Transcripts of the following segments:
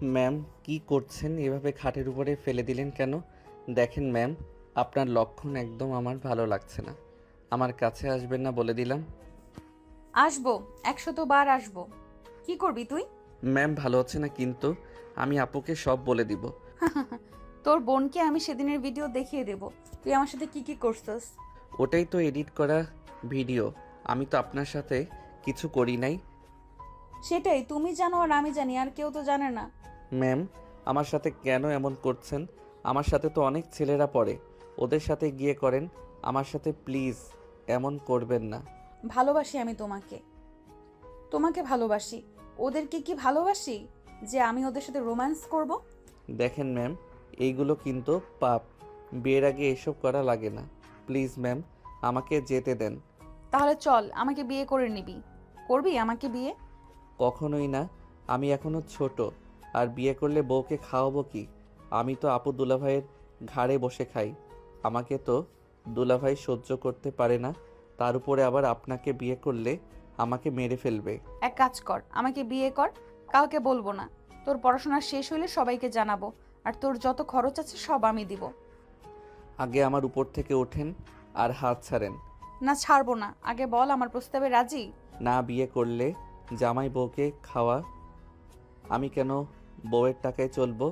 Ma'am, কি করছেন? এভাবে খাটের উপরে ফেলে দিলেন কেন? দেখেন ম্যাম, আপনার লক্ষণ একদম আমার ভালো লাগছে না। আমার কাছে আসবেন না বলে দিলাম। আসবো, 100 বার আসবো। কি করবি তুই? ম্যাম ভালো হচ্ছে না কিন্তু। আমি আপুকে সব বলে দিব। তোর বোনকে আমি সেদিনের ভিডিও দেখিয়ে দেব তুই আমার সাথে কি কি করছস। ওটাই তো এডিট করা ভিডিও। আমি তো আপনার সাথে কিছু করি নাই। সেটাই তুমি জানো আর আমি জানি, আর কেউ তো জানে না। ম্যাম, আমার সাথে কেন এমন করছেন? আমার সাথে তো অনেক ছেলেরা পড়ে। ওদের সাথে গিয়ে করেন। আমার সাথে প্লিজ এমন করবেন না। ভালোবাসি আমি তোমাকে, তোমাকে ভালোবাসি। ওদেরকে কি ভালোবাসি যে আমি ওদের সাথে রোম্যান্স করব? দেখেন ম্যাম, এইগুলো কিন্তু পাপ। বিয়ের আগে এসব করা লাগে না। প্লিজ ম্যাম, আমাকে যেতে দেন। তাহলে চল, আমাকে বিয়ে করে নিবি। করবি আমাকে বিয়ে? কখনোই না। আমি এখনো ছোট। আর বিয়ে করলে বউকে খাওয়াবো কি? আমি তো আপু দুলাভাইয়ের ঘাড়ে বসে খাই। আমাকে তো দুলাভাই সহ্য করতে পারে না। তার উপরে আবার আপনাকে বিয়ে করলে আমাকে মেরে ফেলবে। এক কাজ কর, আমাকে বিয়ে কর। কাউকে বলবো না। তোর পড়াশোনা শেষ হইলে সবাইকে জানাবো। আর তোর যত খরচ আছে সব আমি দিব। আগে আমার উপর থেকে ওঠেন আর হাত ছাড়েন। না, ছাড়বো না। আগে বল, আমার প্রস্তাবে রাজি? না বিয়ে করলে জামাই বউকে খাওয়া। আমি কেন বউয়ের টাকায় চলবো?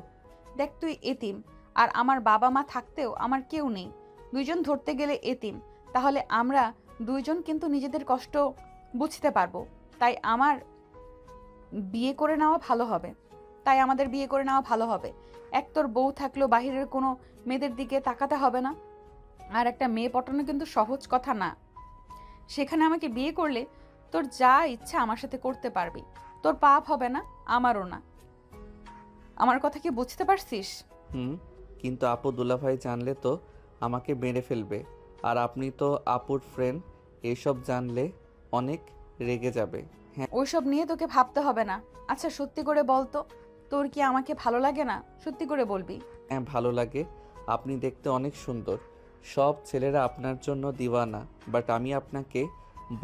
দেখ, তুই এতিম। আর আমার বাবা মা থাকতেও আমার কেউ নেই। দুইজন ধরতে গেলে এতিম। তাহলে আমরা দুইজন কিন্তু নিজেদের কষ্ট বুঝতে পারবো। তাই আমার বিয়ে করে নেওয়া ভালো হবে। তাই আমাদের বিয়ে করে নেওয়া ভালো হবে। এক, তোর বউ থাকলেও বাহিরের কোনো মেয়েদের দিকে তাকাতে হবে না। আর একটা মেয়ে পটানো কিন্তু সহজ কথা না। সেখানে আমাকে বিয়ে করলে তোর যা ইচ্ছা আমার সাথে করতে পারবি। তোর পাপ হবে না, আমারও না। আমার কথা কি বুঝতে পারছিস? হুম, কিন্তু আপু দুলাভাই জানলে তো আমাকে মেরে ফেলবে। আর আপনি তো আপুর ফ্রেন্ড, এসব জানলে অনেক রেগে যাবে। হ্যাঁ। ওইসব নিয়ে তোকে ভাবতে হবে না। আচ্ছা, সত্যি করে বল তো, তোর কি আমাকে ভালো লাগে না? সত্যি করে বলবি। হ্যাঁ ভালো লাগে। আপনি দেখতে অনেক সুন্দর। সব ছেলেরা আপনার জন্য দিওয়ানা। বাট আমি আপনাকে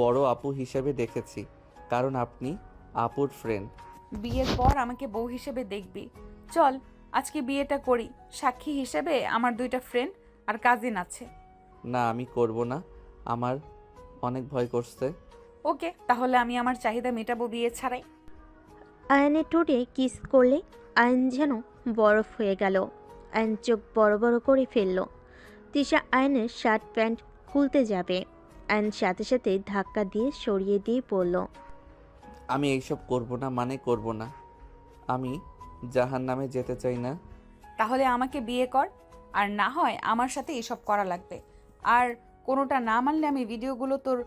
বড় আপু হিসেবে দেখেছি, কারণ আপনি আপুর ফ্রেন্ড। বিয়ের পর আমাকে বউ হিসেবে দেখবি। চল, আজকে বিয়েটা করি। সাক্ষী হিসেবে আমার দুইটা ফ্রেন্ড আর কাজিন আছে। না আমি করব না। আমার অনেক ভয় করছে। ওকে, তাহলে আমি আমার চাহিদা মেটাবো বিয়ে ছাড়াই। আয়নের ঠোঁটে কিস করলে আয়ন যেন বরফ হয়ে গেল। আয়ন চোখ বড় বড় করে ফেলল। তিশা আয়নের শার্ট প্যান্ট খুলতে যাবে। আয়ন সাথে সাথে ধাক্কা দিয়ে সরিয়ে দিয়ে পড়ল। আমি এইসব করব না, মানে করব না। আমি জাহান্নামে যেতে চাই না। তাহলে আমাকে বিয়ে কর। আর না হয় আমার সাথে এসব করা লাগবে। আর কোনোটা না মানলে আমি ভিডিওগুলো তোর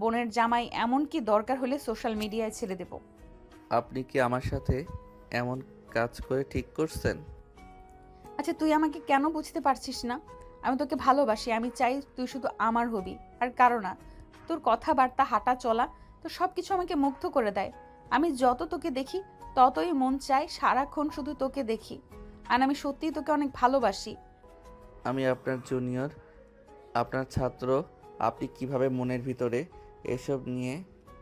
বোনের জামাই, এমনকি দরকার হলে সোশ্যাল মিডিয়ায় ছেড়ে দেব। আপনি কি আমার সাথে এমন কাজ করে ঠিক করছেন? আচ্ছা, তুই আমাকে কেন বুঝতে পারছিস না? আমি তোকে ভালোবাসি। আমি চাই তুই শুধু আমার হবি, আর কারো না। তোর কথাবার্তা, হাঁটা চলা, তো সব কিছু আমাকে মুগ্ধ করে দেয়। আমি যত তোকে দেখি ততই মন চায় সারাক্ষণ শুধু তোকে দেখি। আর আমি সত্যিই তোকে অনেক ভালোবাসি। আমি আপনার জুনিয়র, আপনার ছাত্র। আপনি কিভাবে মনের ভিতরে এসব নিয়ে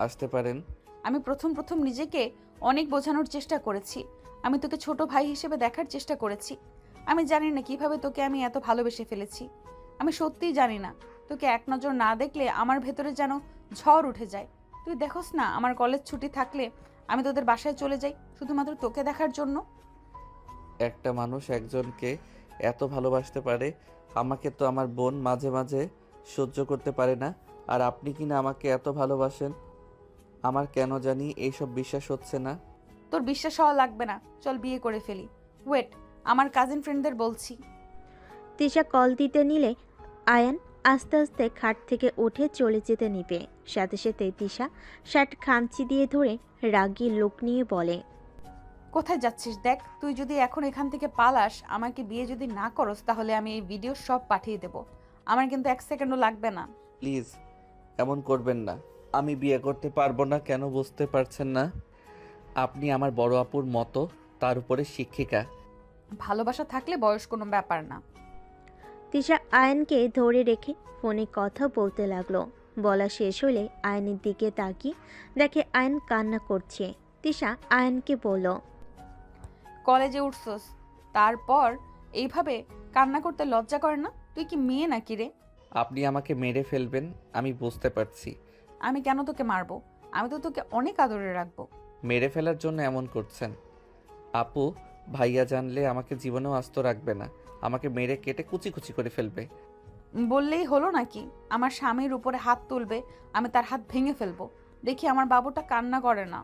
আসতে পারেন? আমি প্রথম প্রথম নিজেকে অনেক বোঝানোর চেষ্টা করেছি। আমি তোকে ছোট ভাই হিসেবে দেখার চেষ্টা করেছি। আমি জানি না কিভাবে তোকে আমি এত ভালোবেসে ফেলেছি। আমি সত্যিই জানি না। তোকে এক নজর না দেখলে আমার ভেতরে যেন ঝড় উঠে যায়। তুই দেখোস না, আমার কলেজ ছুটি থাকলে আমি তোদের বাসায় চলে যাই শুধুমাত্র তোকে দেখার জন্য। একটা মানুষ একজনকে এত ভালোবাসতে পারে? আমাকে তো আমার বোন মাঝে মাঝে সহ্য করতে পারে না। আর আপনি কি না আমাকে এত ভালোবাসেন? আমার কেন জানি এইসব বিশ্বাস হচ্ছে না। তোর বিশ্বাস হওয়া লাগবে না। চল বিয়ে করে ফেলি। ওয়েট, আমার কাজিন ফ্রেন্ডদের বলছি। তিশা কল দিতে নিলে আয়ান আস্তে আস্তে খাট থেকে উঠে চলে যেতে নিবে। সাথে সাথে তিশা শার্ট খামচি দিয়ে ধরে রাগী লোক নিয়ে বলে, কোথায় যাচ্ছিস? দেখ, তুই যদি এখন এখান থেকে পালাস, আমাকে বিয়ে যদি না করস, তাহলে আমি এই ভিডিও সব পাঠিয়ে দেব। আমার কিন্তু 1 সেকেন্ডও লাগবে না। প্লিজ এমন করবেন না। আমি বিয়ে করতে পারবো না কেন বুঝতে পারছেন না? আপনি আমার বড় আপুর মতো, তার উপরে শিক্ষিকা। ভালোবাসা থাকলে বয়স কোনো ব্যাপার না। তিশা আয়নকে ধরে রেখে ফোনে কথা বলতে লাগলো। বলা শেষ হলে আয়নের দিকে তাকিয়ে দেখে আয়ন কান্না করছে। তিশা আয়নকে বলল, কলেজে উঠছস, তারপর এইভাবে কান্না করতে লজ্জা করে না? তুই কি মেয়ে নাকি রে? আপনি আমাকে মেরে ফেলবেন আমি বুঝতে পারছি। আমি কেন তোকে মারবো? আমি তো তোকে অনেক আদরে রাখবো। মেরে ফেলার জন্য এমন করছেন? আপু, ভাইয়া জানলে আমাকে জীবনেও আস্ত রাখবে না, আমাকে মেরে কেটে কুচি কুচি করে ফেলবে। বললেই হলো নাকি? আমার স্বামীর উপরে হাত তুলবে, আমি তার হাত ভেঙে ফেলবো। দেখি আমার বাবুটা কান্না করে না।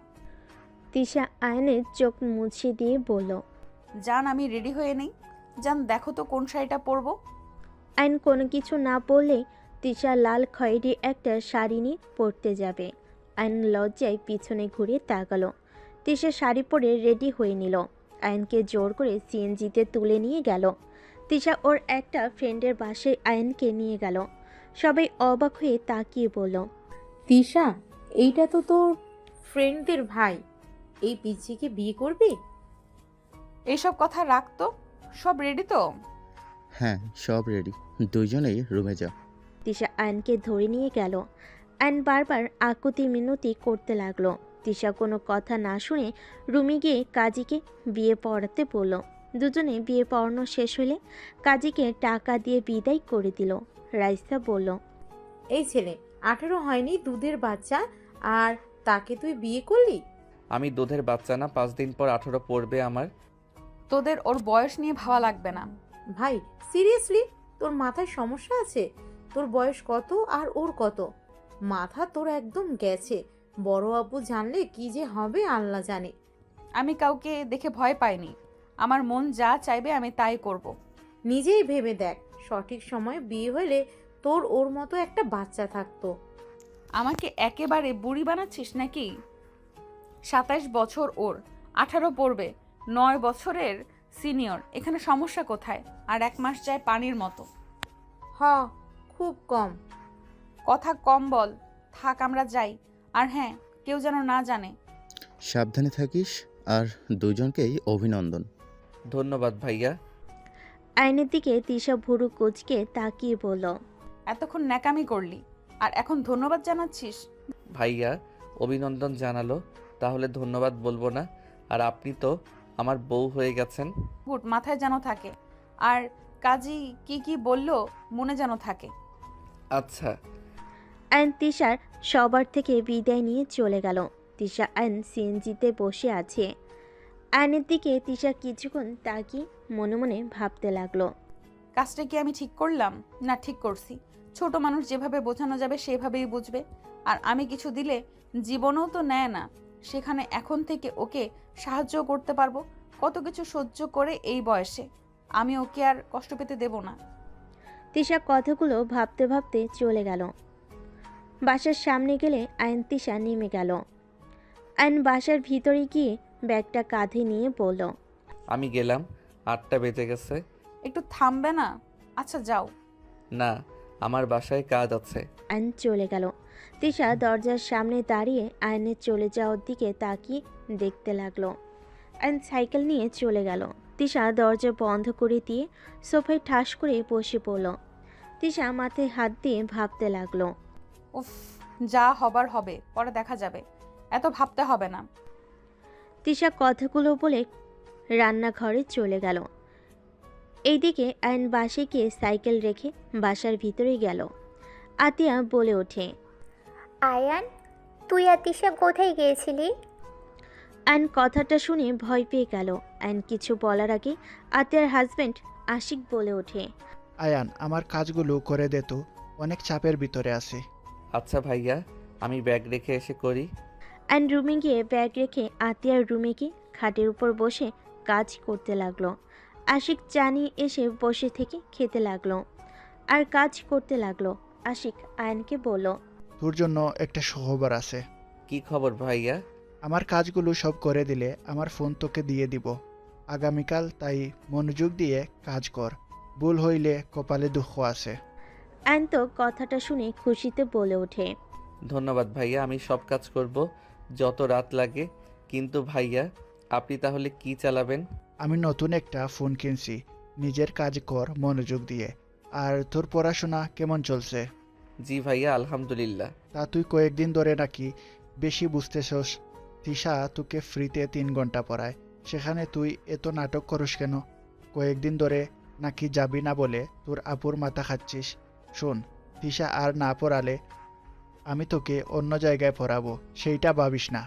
তিশা আয়নের চোখ মুছে দিয়ে বলল। জান, আমি রেডি হয়ে নেই। জান, দেখো তো কোন শাড়িটা পরবো। আয়ন কোনো কিছু না বললে তিশা লাল খয়েরি একটা শাড়ি নিয়ে পরতে যাবে। আয়ন লজ্জায় পিছনে ঘুরে তাকালো। তিশা শাড়ি পরে রেডি হয়ে নিল। আয়নকে জোর করে সিএনজিতে তুলে নিয়ে গেল। তিশা ওর একটা ফ্রেন্ডের বাসায় আয়নকে নিয়ে গেল। সবাই অবাক হয়ে তাকিয়ে বলল। তিশা, এইটা তো তোর ফ্রেন্ডদের ভাই। এই পিচ্চিকে বিয়ে করবি? এইসব কথা রাখতো। সব রেডি তো? হ্যাঁ, সব রেডি। দুইজনেই রুমে যাও। তিশা আয়নকে ধরে নিয়ে গেল। আয়ন বারবার আকুতি মিনতি করতে লাগলো। তিশা কোনো কথা না শুনে রুমে গিয়ে কাজীকে বিয়ে পড়াতে বলল। দুজনে বিয়ে পড়ানো শেষ হলে কাজীকে টাকা দিয়ে বিদায় করে দিল। রাইসা বলল। এই ছেলে 18 হয়নি, দুধের বাচ্চা, আর তাকে তুই বিয়ে করলি? আমি দুধের বাচ্চা না, 5 দিন পর 18 পড়বে আমার। তোদের ওর বয়স নিয়ে ভাবা লাগবে না। ভাই সিরিয়াসলি, তোর মাথায় সমস্যা আছে? তোর বয়স কত আর ওর কত? মাথা তোর একদম গেছে। বড় আব্বু জানলে কি যে হবে আল্লাহ জানে। আমি কাউকে দেখে ভয় পাইনি। আমার মন যা চাইবে আমি তাই করব। নিজেই ভেবে দেখ, সঠিক সময়ে বিয়ে হলে তোর ওর মতো একটা বাচ্চা থাকতো। আমাকে একেবারে বুড়ি বানাচ্ছিস নাকি? 27 বছর ওর, 18 পড়বে, 9 বছরের সিনিয়র। এখানে সমস্যা কোথায়? আর 1 মাস যায় পানির মতো। হ, খুব কম। কথা কম বল। থাক, আমরা যাই। আর হ্যাঁ, কেউ যেন না জানে। সাবধানে থাকিস, আর দুজনকেই অভিনন্দন। ধন্যবাদ ভাইয়া। আয়নের দিকে তিশা ভুরু কুচকে তাকিয়ে বলল। এতক্ষণ ন্যাকামি করলি, আর এখন ধন্যবাদ জানাচ্ছিস? ভাইয়া অভিনন্দন জানালো, তাহলে ধন্যবাদ বলবো না? আর আপনি তো আমার বউ হয়ে গেছেন। গুড, মাথায় যেন থাকে। আর কাজী কি কি বললো মনে যেন থাকে। আচ্ছা। আয়ন তিশার সবার থেকে বিদায় নিয়ে চলে গেল। তিশা আয়ন সিএনজিতে বসে আছে। আয়নের দিকে তিশা কিছুক্ষণ তাকিয়ে মনে মনে ভাবতে লাগলো। কাজটা কি আমি ঠিক করলাম? না ঠিক করছি। ছোট মানুষ যেভাবে বোঝানো যাবে সেভাবেই বুঝবে। আর আমি কিছু দিলে জীবনেও তো নেয় না, সেখানে এখন থেকে ওকে সাহায্য করতে পারবো। কত কিছু সহ্য করে এই বয়সে আমি ওকে আর কষ্ট পেতে দেব না। তিশা কথাগুলো ভাবতে ভাবতে চলে গেল। বাসার সামনে গেলে আয়ন তিশা নেমে গেল। আয়ন বাসার ভিতরে গিয়ে ব্যাগটা কাঁধে নিয়ে বলল। আমি গেলাম, 8টা বেজে গেছে। একটু থামবে না? আচ্ছা যাও। না, আমার বাসায় কাজ আছে। আয়ন চলে গেল। তিশা দরজার সামনে দাঁড়িয়ে আয়নের চলে যাওয়ার দিকে তাকিয়ে দেখতে লাগলো। আয়ন সাইকেল নিয়ে চলে গেল। তিশা দরজা বন্ধ করে দিয়ে সোফায় ঠাস করে বসে পড়ল। তিশা মাথায় হাত দিয়ে ভাবতে লাগলো। উফ, যা হবার হবে, পরে দেখা যাবে। এত ভাবতে হবে না। তিশা কথাগুলো বলে রান্নাঘরে চলে গেল। এইদিকে আয়ন বাসে গিয়ে সাইকেল রেখে বাসার ভিতরে গেল। আতিয়া বলে ওঠে। আয়ান, তুই আর তিশা কোথায় গিয়েছিলি? আয়ন কথাটা শুনে ভয় পেয়ে গেল। আয়ন কিছু বলার আগে আতিয়ার হাজবেন্ড আশিক বলে ওঠে। আয়ান, আমার কাজগুলো করে দে তো, অনেক চাপের ভিতরে আছি। আচ্ছা ভাইয়া, আমি ব্যাগ রেখে এসে করি। আয়ন রুমে গিয়ে ব্যাগ রেখে আতিয়ার রুমে গিয়ে খাটের উপর বসে কাজ করতে লাগলো। আশিক চা নিয়ে এসে বসে থেকে খেতে লাগলো আর কাজ করতে লাগলো। আশিক আয়নকে বলল। তোর জন্য একটা সুখবর আছে। কি খবর ভাইয়া? আমার কাজগুলো সব করে দিলে আমার ফোন তোকে দিয়ে দিব আগামীকাল, তাই মনোযোগ দিয়ে কাজ কর। ভুল হইলে কপালে দুঃখ আছে। আয়ন তো কথাটা শুনে খুশিতে বলে ওঠে। ধন্যবাদ ভাইয়া, আমি সব কাজ করব, যত রাত লাগে। কিন্তু ভাইয়া, আপনি তাহলে কি চালাবেন? আমি নতুন একটা ফোন কিনছি, নিজের কাজ কর মনোযোগ দিয়ে। আর তোর পড়াশোনা কেমন চলছে? জি ভাইয়া, আলহামদুলিল্লাহ। তা তুই কয়েকদিন ধরে নাকি বেশি বুঝতেছস। তিশা তোকে ফ্রিতে 3 ঘন্টা পড়ায়, সেখানে তুই এত নাটক করিস কেন? কয়েকদিন ধরে নাকি যাবি না বলে তোর আপুর মাথা খাচ্ছিস। শোন, তিশা আর না পড়ালে আমি তোকে অন্য জায়গায় পড়াবো, সেইটা ভাবিস না।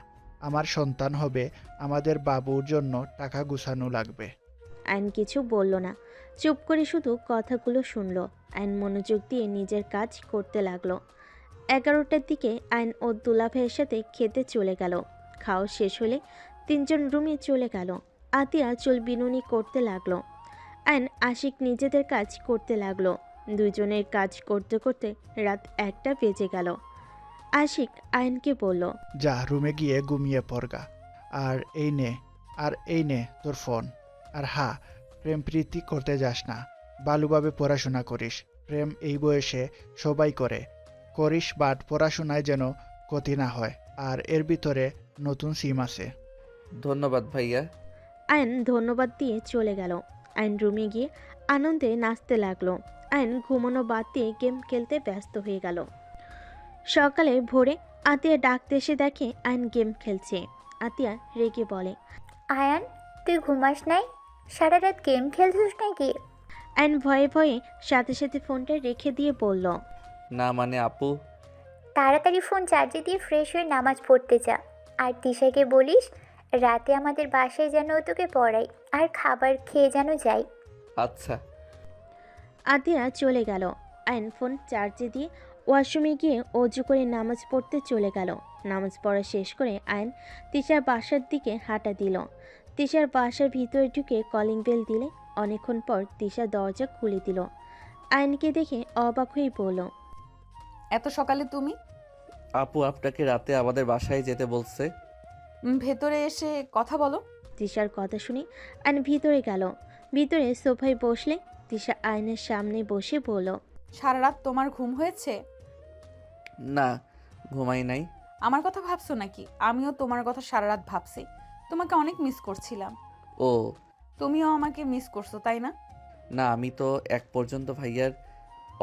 আমার সন্তান হবে, আমাদের বাবুর জন্য টাকা গুছানো লাগবে। আইন কিছু বলল না, চুপ করে শুধু কথাগুলো শুনল। আইন মনোযোগ দিয়ে নিজের কাজ করতে লাগলো। 11টার দিকে আইন ও দুলাভাইয়ের সাথে খেতে চলে গেল। খাওয়া শেষ হলে তিনজন রুমে চলে গেল। আতিয়া চুল বিনুনি করতে লাগলো। আইন আশিক নিজেদের কাজ করতে লাগলো। দুজনের কাজ করতে করতে রাত 1টা বেজে গেল। আশিক আইনকে বলল, যা রুমে গিয়ে ঘুমিয়ে পড়গা। আর এই নে তোর ফোন। আর হ্যাঁ, প্রেম প্রীতি করতে যাস না, ভালোভাবে পড়াশোনা করিস। প্রেম এই বয়সে সবাই করিস, বাট পড়াশোনায় যেন ক্ষতি না হয়। আর এর ভিতরে নতুন সিম আছে। ধন্যবাদ ভাইয়া। আইন ধন্যবাদ দিয়ে চলে গেল। আইন রুমে গিয়ে আনন্দে নাচতে লাগলো। আইন ঘুমানো বাদ দিয়ে গেম খেলতে ব্যস্ত হয়ে গেল। সকালে ভোরে আতিয়া ডাকতে এসে দেখে আইন গেম খেলছে। আতিয়া রেগে বলে, আয়ান, তুই ঘুমাস নাই? সারা রাত গেম খেলছিস নাকি? আইন ভয়ে ভয়ে সাথে সাথে ফোনটা রেখে দিয়ে বলল, না মানে আপু, তাড়াতাড়ি ফোন চার্জে দিয়ে ফ্রেশ হয়ে নামাজ পড়তে যা। আর তিশাকে বলিস রাতে আমাদের বাসায় যেন ও তোকে পড়াই, আর খাবার খেয়ে যেন যাই। আচ্ছা। আতিয়া চলে গেল। আইন ফোন চার্জে দিয়ে ওয়াশরুমে গিয়ে অজু করে নামাজ পড়তে চলে গেল। নামাজ পড়া শেষ করে আইন তিশার বাসার দিকে হাঁটা দিল। তিশার বাসার ভিতরে ঢুকে কলিং বেল দিলে অনেকক্ষণ পর তিশা দরজা খুলে দিল। আইনকে দেখে অবাক হয়ে বলল, এত সকালে তুমি? আপু আপনাকে রাতে আমাদের বাসায় যেতে বলছে। ভেতরে এসে কথা বলো। তিশার কথা শুনে আইন ভিতরে গেল। ভিতরে সোফায় বসলে তিশা আইনের সামনে বসে বলল, সারা রাত তোমার ঘুম হয়েছে? না, ঘুমাই নাই। আমার কথা ভাবছো নাকি? আমিও তোমার কথা সারা রাত ভাবছি। তোমাকে অনেক মিস করছিলাম। ও তুমিও আমাকে মিস করছো, তাই না? না, আমি তো এক পর্যন্ত ভাইয়ার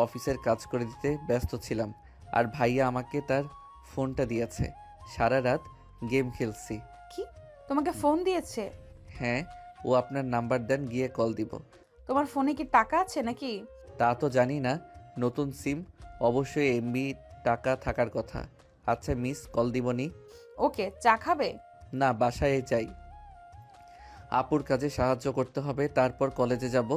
অফিসের কাজ করে দিতে ব্যস্ত ছিলাম। আর ভাইয়া আমাকে তার ফোনটা দিয়েছে। সারা রাত গেম খেলছি। কি, তোমাকে ফোন দিয়েছে? হ্যাঁ, ও আপনার নাম্বার দেন, গিয়ে কল দিব। তোমার ফোনে কি টাকা আছে নাকি? তা তো জানি না, নতুন সিম, অবশ্যই এমবি টাকা থাকার কথা। আচ্ছা মিস, কল দিবনি? ওকে, চা খাবে? না, বাসায় যাই, আপুর কাজে সাহায্য করতে হবে, তারপর কলেজে যাব।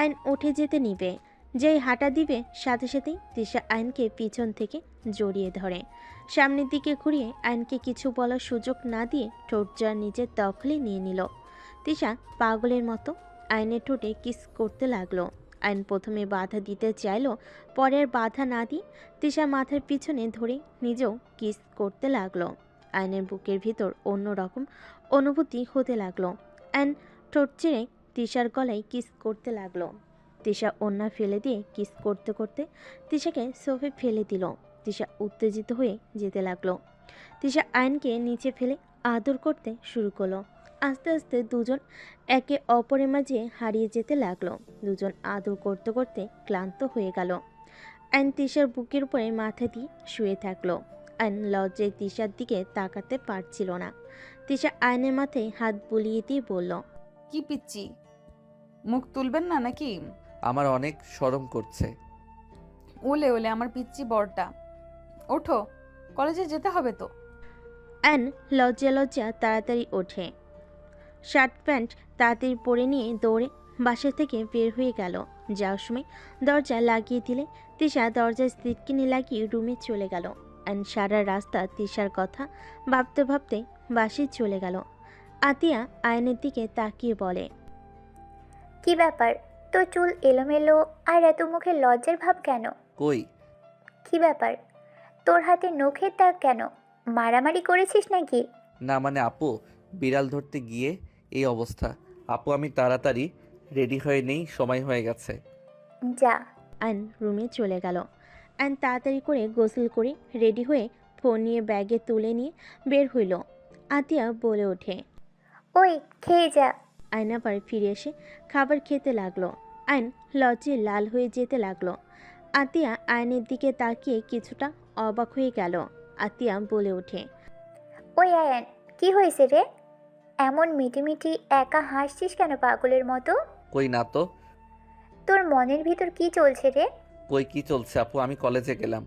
আইন উঠে যেতে নিবে। যেই হাঁটা দিবে সাথে সাথেই তিশা আইনকে পিছন থেকে জড়িয়ে ধরে। সামনের দিকে ঘুরিয়ে আইনকে কিছু বলার সুযোগ না দিয়ে ঠোঁটজোড়া নিজের দখলে নিয়ে নিল। তিশা পাগলের মতো আইনের ঠোঁটে কিস করতে লাগলো। আইন প্রথমে বাধা দিতে চাইলো, পরে আর বাধা না দিয়ে তিশা মাথার পিছনে ধরে নিজেও কিস করতে লাগলো। আইনের বুকের ভিতর অন্যরকম অনুভূতি হতে লাগলো। আইন ঠোঁট চেড়ে তিশার গলায় কিস করতে লাগলো। তিশা ওন্না ফেলে দিয়ে কিস করতে করতে তিশাকে সোফে ফেলে দিল। তিশা উত্তেজিত হয়ে যেতে লাগলো। তিশা আইনকে নিচে ফেলে আদর করতে শুরু করলো। আস্তে আস্তে দুজন একে অপরের মাঝে হারিয়ে যেতে লাগলো। দুজন আদর করতে করতে ক্লান্ত হয়ে গেল। আইন তিশার বুকের উপরে মাথা দিয়ে শুয়ে থাকলো। আইন লজ্জায় তিশার দিকে তাকাতে পারছিল না। তিশা আইনের মাথায় হাত বুলিয়ে দিয়ে বলল, কি পিচ্ছি, মুখ তুলবেন না নাকি? আমার অনেক শরম করছে। ওলে ওলে আমার পিচ্ছি বড়টা, ওঠো, কলেজে যেতে হবে তো। অ্যান লজ্জা লজ্জা তাড়াতাড়ি ওঠে। শার্ট প্যান্ট তাড়াতাড়ি পরে নিয়ে দৌড়ে বাসা থেকে বের হয়ে গেল। যাওয়ার সময় দরজা লাগিয়ে দিলে তিশা দরজায় সিটকিনি লাগিয়ে রুমে চলে গেল। অ্যান সারা রাস্তা তিশার কথা ভাবতে ভাবতে বাসে চলে গেল। আতিয়া আয়নের দিকে তাকিয়ে বলে, কি ব্যাপার, তোর চুল এলোমেলো আর এত মুখে লজ্জার ভাব কেন? কই? কি ব্যাপার, তোর হাতে নখের দাগ কেন? মারামারি করেছিস নাকি? না মানে আপু, বিড়াল ধরতে গিয়ে এই অবস্থা। আপু আমি তাড়াতাড়ি রেডি হয়ে নেই, সময় হয়ে গেছে। যা। আয়ন রুমে চলে গেল। আয়ন তাড়াতাড়ি করে গোসল করে রেডি হয়ে ফোন নিয়ে ব্যাগে তুলে নিয়ে বের হইল। আতিয়া বলে ওঠে, ওই খেয়ে যা। আয়ন আবার ফিরে এসে খাবার খেতে লাগলো। আয়ন লজ্জে লাল হয়ে যেতে লাগলো। আতিয়া আয়নের দিকে তাকিয়ে কিছুটা অবাক হয়ে গেল। আতিয়া বলে ওঠে, ওই আয়ান, কি হয়েছে রে? এমন মিটিমিটি একা হাসছিস কেন পাগলের মতো? কই না তো। তোর মনের ভিতর কি চলছে রে? কই কি চলছে আপু, আমি কলেজে গেলাম।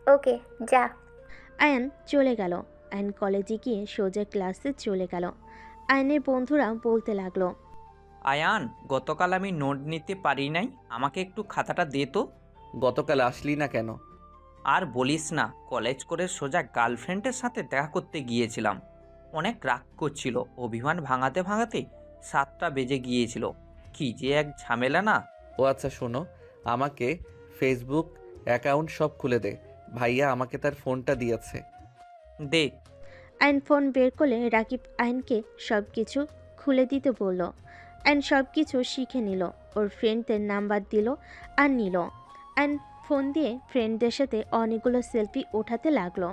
ওকে, যা। আয়ান চলে গেল। আয়ান কলেজে গিয়ে সোজা ক্লাসে চলে গেল। আয়ানের বন্ধুরা বলতে লাগলো, আয়ান, গতকাল আমি নোট নিতে পারি নাই, আমাকে একটু খাতাটা দে তো। গতকাল আসলি না কেন? আর বলিস না, কলেজ করে সোজা গার্লফ্রেন্ডের সাথে দেখা করতে গিয়েছিলাম। অনেক রাগ করছিল, অভিমান ভাঙাতে ভাঙাতে 7টা বেজে গিয়েছিল। কি যে এক ঝামেলা না। ও আচ্ছা শোনো, আমাকে ফেসবুক অ্যাকাউন্ট সব খুলে দে। ভাইয়া আমাকে তার ফোনটা দিয়েছে। দে। আয়ন ফোন বের করলে রাকিব আয়নকে সব কিছু খুলে দিতে বলল। আয়ন সব কিছু শিখে নিল, ওর ফ্রেন্ডদের নাম্বার দিল আর নিল। আয়ন ফোন দিয়ে ফ্রেন্ডদের সাথে অনেকগুলো সেলফি ওঠাতে লাগলো।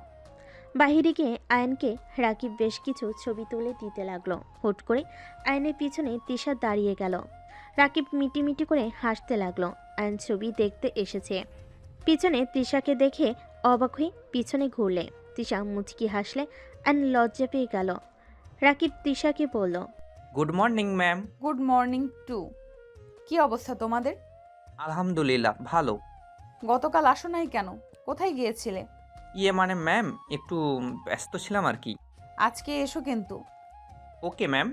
বাহিরে গিয়ে আয়নকে রাকিব বেশ কিছু ছবি তুলে দিতে লাগলো। হুট করে আয়নের পিছনে তিশা দাঁড়িয়ে গেল। রাকিব মিটিমিটি করে হাসতে লাগলো। আয়ন ছবি দেখতে এসেছে। পিছনে তৃষাকে দেখে অবাক হয়ে পিছনে ঘুরলে তৃষা মুচকি হাসলে আয়ন লজ্জা পেয়ে গেল। রাকিব তৃষাকে বলল, good morning ma'am. Good morning to. কি অবস্থা তোমাদের? আলহামদুলিল্লাহ ভালো। গতকাল আসো নাই কেন? কোথায় গিয়েছিলে? মানে ম্যাম, একটু ব্যস্ত ছিলাম আর কি। আজকে এসো কিন্তু। Okay ma'am.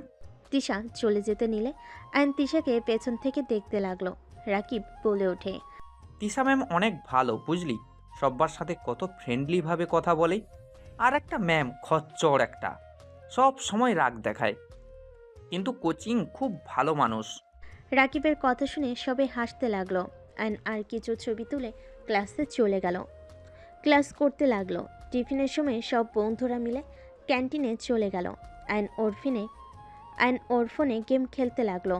তৃষা চলে যেতে নিলে আয়ন তৃষাকে পেছন থেকে দেখতে লাগলো। রাকিব বলে ওঠে, তিশা ম্যাম অনেক ভালো বুঝলি, সব্বার সাথে কত ফ্রেন্ডলিভাবে কথা বলে। আর একটা ম্যাম খচ্চর একটা, সব সময় রাগ দেখায়, কিন্তু কোচিং খুব ভালো মানুষ। রাকিবের কথা শুনে সবাই হাসতে লাগলো। আয়ন আর কিছু ছবি তুলে ক্লাসে চলে গেল। ক্লাস করতে লাগলো। টিফিনের সময় সব বন্ধুরা মিলে ক্যান্টিনে চলে গেল। আয়ন ওর ফোনে গেম খেলতে লাগলো।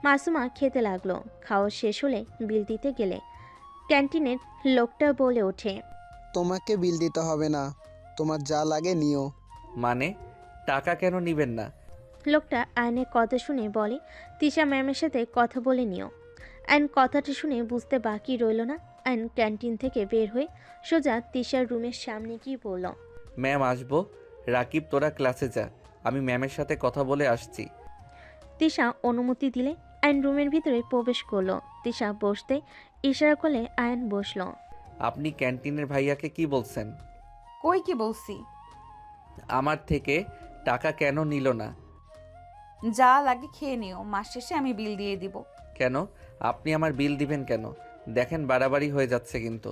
মাসুমা খেতে লাগলো। খাওয়া শেষ হলে বিল দিতে গেলে ক্যান্টিনের লোকটা বলে ওঠে, তোমাকে বিল দিতে হবে না, তোমার যা লাগে নিও। মানে টাকা কেন নিবেন না? লোকটা আয়নের কথা শুনে বলে, তৃষা ম্যামের সাথে কথা বলে নিও। আয়ন কথাটা শুনে বুঝতে বাকি রইল না। আয়ন ক্যান্টিন থেকে বের হয়ে সোজা তৃষার রুমের সামনে গিয়ে বলল, ম্যাম আসবো। রাকিব তোরা ক্লাসে যা, আমি ম্যামের সাথে কথা বলে আসছি। তৃষা অনুমতি দিলে আয়ন রুমের ভিতরে প্রবেশ করলো। তৃষা বসতে ইশারা করলে আয়ন বসলো। আপনি ক্যান্টিনের ভাইয়াকে কি বলছেন? কই কি বলছি? আমার থেকে টাকা কেন নিল না? যা লাগে খেয়ে নিও, মাস শেষে আমি বিল দিয়ে দিব। কেন আপনি আমার বিল দিবেন কেন? দেখেন বাড়াবাড়ি হয়ে যাচ্ছে কিন্তু।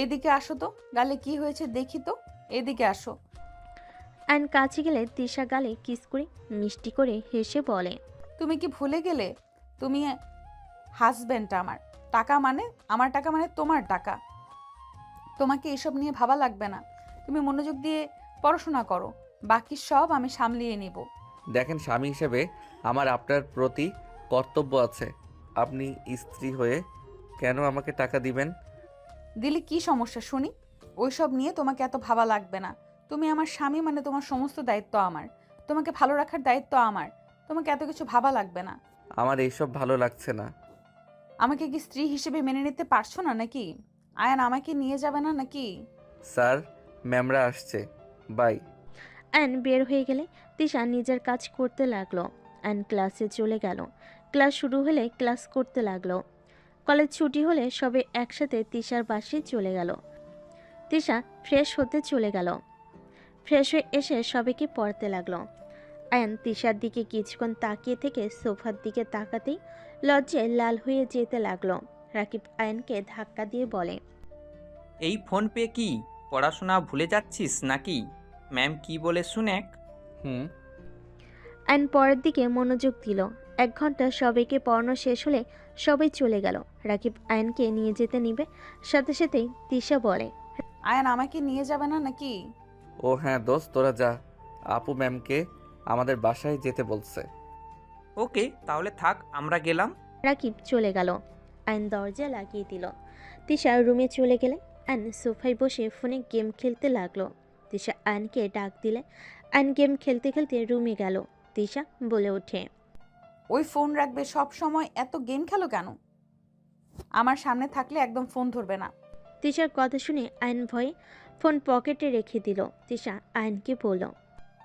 এদিকে আসো তো, গালে কি হয়েছে দেখি তো। এদিকে আসো। আয়ন কাছে গেলে তৃষা গালে কিস করে মিষ্টি করে হেসে বলে, তুমি কি ভুলে গেলে তুমি হাজবেন্ড আমার? টাকা মানে আমার টাকা, মানে তোমার টাকা। তোমাকে এসব নিয়ে ভাবা লাগবে না। তুমি মনোযোগ দিয়ে পড়াশোনা করো, বাকি সব আমি সামলিয়ে নিব। দেখেন স্বামী হিসেবে আমার আপনার প্রতি কর্তব্য আছে। আপনি স্ত্রী হয়ে কেন আমাকে টাকা দিবেন? দিলে কি সমস্যা শুনি? ওইসব নিয়ে তোমাকে এত ভাবা লাগবে না। তুমি আমার স্বামী, মানে তোমার সমস্ত দায়িত্ব আমার। তোমাকে ভালো রাখার দায়িত্ব আমার। তোমাকে এত কিছু ভাবা লাগবে না। আমার এইসব ভালো লাগছে না। আমাকে কি স্ত্রী হিসেবে মেনে নিতে পারছো না নাকি? আয়ান আমাকে নিয়ে যাবে না নাকি? স্যার, ম্যামরা আসছে, বাই। আয়ন বের হয়ে গেলে তৃষা নিজের কাজ করতে লাগলো। আয়ন ক্লাসে চলে গেল। ক্লাস শুরু হলে ক্লাস করতে লাগলো। কলেজ ছুটি হলে সবে একসাথে তৃষার বাসায় চলে গেল। তৃষা ফ্রেশ হতে চলে গেল। ফ্রেশ হয়ে এসে সবাইকে পড়তে লাগলো। আয়ন তৃষার দিকে কিছুক্ষণ তাকিয়ে থেকে সোফার দিকে তাকাতেই লজ্জায় লাল হয়ে যেতে লাগলো। রাকিব আয়নকে ধাক্কা দিয়ে বলে, এই ফোন পে কি পড়াশোনা ভুলে যাচ্ছিস নাকি? ম্যাম কি বলে শুনেক। হুম। আয়ন পরের দিকে মনোযোগ দিল। 1 ঘন্টা সবাইকে পড়ানো শেষ হলে সবাই চলে গেল। রাকিব আয়নকে নিয়ে যেতে নিবে, সাথে সাথেই তৃষা বলে, আয়ান আমাকে নিয়ে যাবে না নাকি? ও হ্যাঁ দোস্ত, তোরা যা, আপু ম্যামকে আমাদের বাসায় যেতে বলছে। ওকে তাহলে থাক, আমরা গেলাম। রাকিব চলে গেল। আয়ন দরজা লাগিয়ে দিল। তৃষা রুমে চলে গেলে আয়ন সোফায় বসে ফোনে গেম খেলতে লাগলো। তৃষা আয়নকে ডাক দিলে আয়ন গেম খেলতে খেলতে রুমে গেল। তৃষা বলে ওঠে, ওই ফোন রাখবে, সব সময় এত গেম খেলো কেন? আমার সামনে থাকলে একদম ফোন ধরবে না। তৃষার কথা শুনে আয়ন ভয়ে ফোন পকেটে রেখে দিল। তৃষা আয়নকে বলল,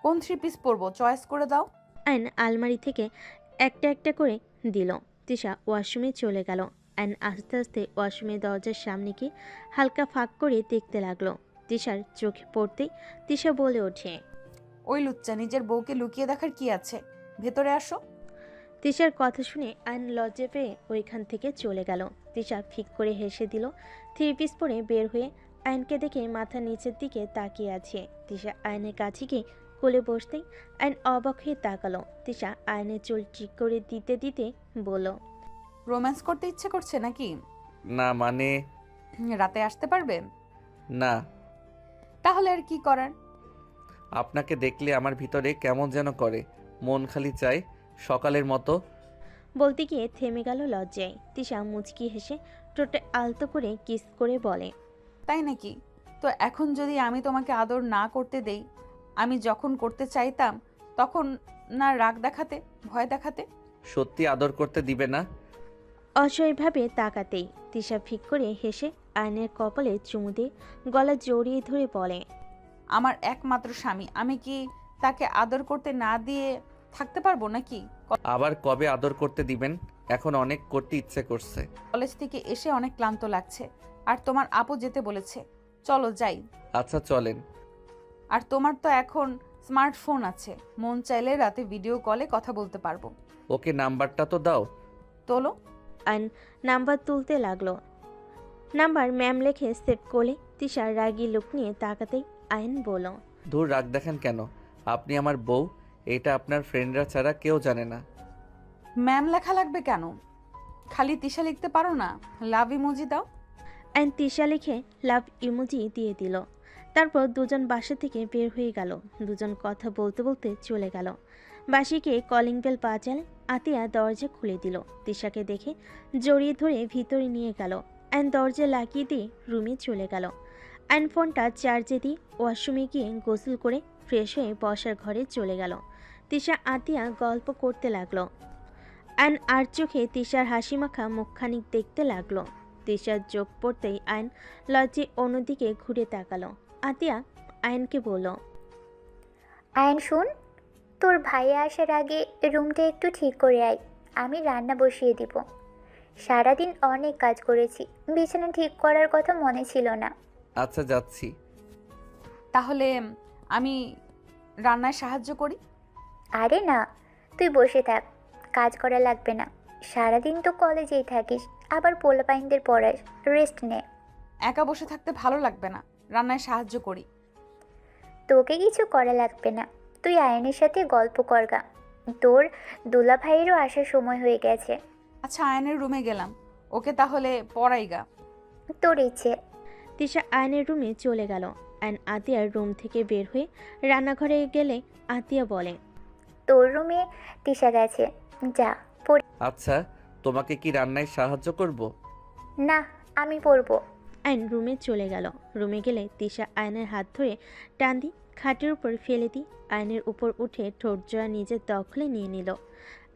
কোন 3 পিস পরবো চয়েস করে দাও। আয়ন আলমারি থেকে একটা একটা করে দিল। তিশা ওয়াশরুমে চলে গেল। আয়ন আস্তে আস্তে ওয়াশরুমের দরজার সামনে গিয়ে হালকা ফাঁক করে দেখতে লাগলো। তিশার চোখে পড়তেই তিশা বলে ওঠে, ওই লুচ্চা নিজের বউকে লুকিয়ে দেখার কি আছে, ভেতরে আসো। তিশার কথা শুনে আয়ন লজ্জা পেয়ে ওইখান থেকে চলে গেল। তিশা ফিক করে হেসে দিল। 3 পিস পরে বের হয়ে আয়নকে দেখে মাথা নিচের দিকে তাকিয়ে আছে। তিশা আয়নের কাছে গিয়ে কোলে বসতেই আয়ন অবাক হয়ে তাকালো। তিশা আয়নের চুল ঠিক করে দিতে দিতে বলল, রোম্যান্স করতে ইচ্ছে করছে নাকি? না মানে রাতে আসতে পারবে? না, তাহলে আর কি করার। আপনাকে দেখলে আমার ভিতরে কেমন যেন করে, মন খালি চায় সকালের মতো। বলতে গিয়ে থেমে গেল লজ্জায়। তিশা মুচকি হেসে ঠোঁটে আলতো করে কিস করে বলে, তাই নাকি? তো এখন যদি আমি তোমাকে আদর না করতে দেই, আমি যখন করতে চাইতাম তখন না রাগ দেখাতে, ভয় দেখাতে? সত্যি আদর করতে দিবে না? অসহায়ভাবে তাকাতেই তিশা ফিক করে হেসে আয়নের কপালে চুমু দিয়ে গলা জড়িয়ে ধরে বলে, আমার একমাত্র স্বামী, আমি কি তাকে আদর করতে না দিয়ে থাকতে পারবো নাকি? আবার কবে আদর করতে দিবেন? এখন অনেক করতে ইচ্ছে করছে। কলেজ থেকে এসে অনেক ক্লান্ত লাগছে, আর তোমার আপু যেতে বলেছে, চলো যাই। আচ্ছা চলেন। আর তোমার তো এখন স্মার্টফোন আছে, মন চাইলে রাতে ভিডিও কলে কথা বলতে পারবো। ওকে নাম্বারটা তো দাও। তোলো। আয়ন নাম্বার তুলতে লাগলো। নাম্বার ম্যাম লেখে সেভ করলে তিশার রাগী লুক নিয়ে তাকাতেই আয়ন বলল, দূর রাগ দেখেন কেন? আপনি আমার বউ, এটা আপনার ফ্রেন্ডরা ছাড়া কেউ জানে না। ম্যাম লেখা লাগবে কেন? খালি তিশা লিখতে পারো না? লাভ ইমোজি দাও। আয়ন তিশা লিখে লাভ ইমোজি দিয়ে দিল। তারপর দুজন বাসা থেকে বের হয়ে গেল। দুজন কথা বলতে বলতে চলে গেল। বাসিকে কলিং বেল বাজালে আতিয়া দরজা খুলে দিল। তিশাকে দেখে জড়িয়ে ধরে ভিতরে নিয়ে গেল। আয়ন দরজা লাগিয়ে দিয়ে রুমে চলে গেল। আয়ন ফোনটা চার্জে দিয়ে ওয়াশরুমে গিয়ে গোসল করে ফ্রেশ হয়ে বসার ঘরে চলে গেল। তিশা আতিয়া গল্প করতে লাগলো। আয়ন আর চোখে তিশার হাসিমাখা মুখখানিক দেখতে লাগলো। তিশার চোখ পড়তেই আয়ন লজ্জে অন্যদিকে ঘুরে তাকালো। আতিয়া আয়নকে বলল, আয়ন শোন, তোর ভাইয়া আসার আগে রুমটা একটু ঠিক করে আয়, আমি রান্না বসিয়ে দিব। সারাদিন অনেক কাজ করেছি, বিছানা ঠিক করার কথা মনে ছিল না। আচ্ছা যাচ্ছি। তাহলে আমি রান্নায় সাহায্য করি। আরে না, তুই বসে থাক, কাজ করা লাগবে না। সারাদিন তো কলেজেই থাকিস, আবার পোলাপাইনদের পড়াস, রেস্ট নে। একা বসে থাকতে ভালো লাগবে না, রান্নায় সাহায্য করি। তোকে কিছু করা লাগবে না, তুই আয়নের সাথে গল্প করগা। তোর দুলা ভাইয়েরও আসার সময় হয়ে গেছে। আচ্ছা আয়নের রুমে গেলাম, ওকে তাহলে পড়াইগা। তোর ইচ্ছে। তিশা আয়নের রুমে চলে গেল। আয়ন আতিয়ার রুম থেকে বের হয়ে রান্নাঘরে গেলে আতিয়া বলে, তোর রুমে তিশা গেছে, যা পড়। আচ্ছা, তোমাকে কি রান্নায় সাহায্য করব? না, আমি পড়বো। আয়ন রুমে চলে গেল। রুমে গেলে তিশা আয়নের হাত ধরে টান দিয়ে খাটের উপর ফেলে দিয়ে আয়নের উপর উঠে ঠোঁট জোড়া নিজের দখলে নিয়ে নিল।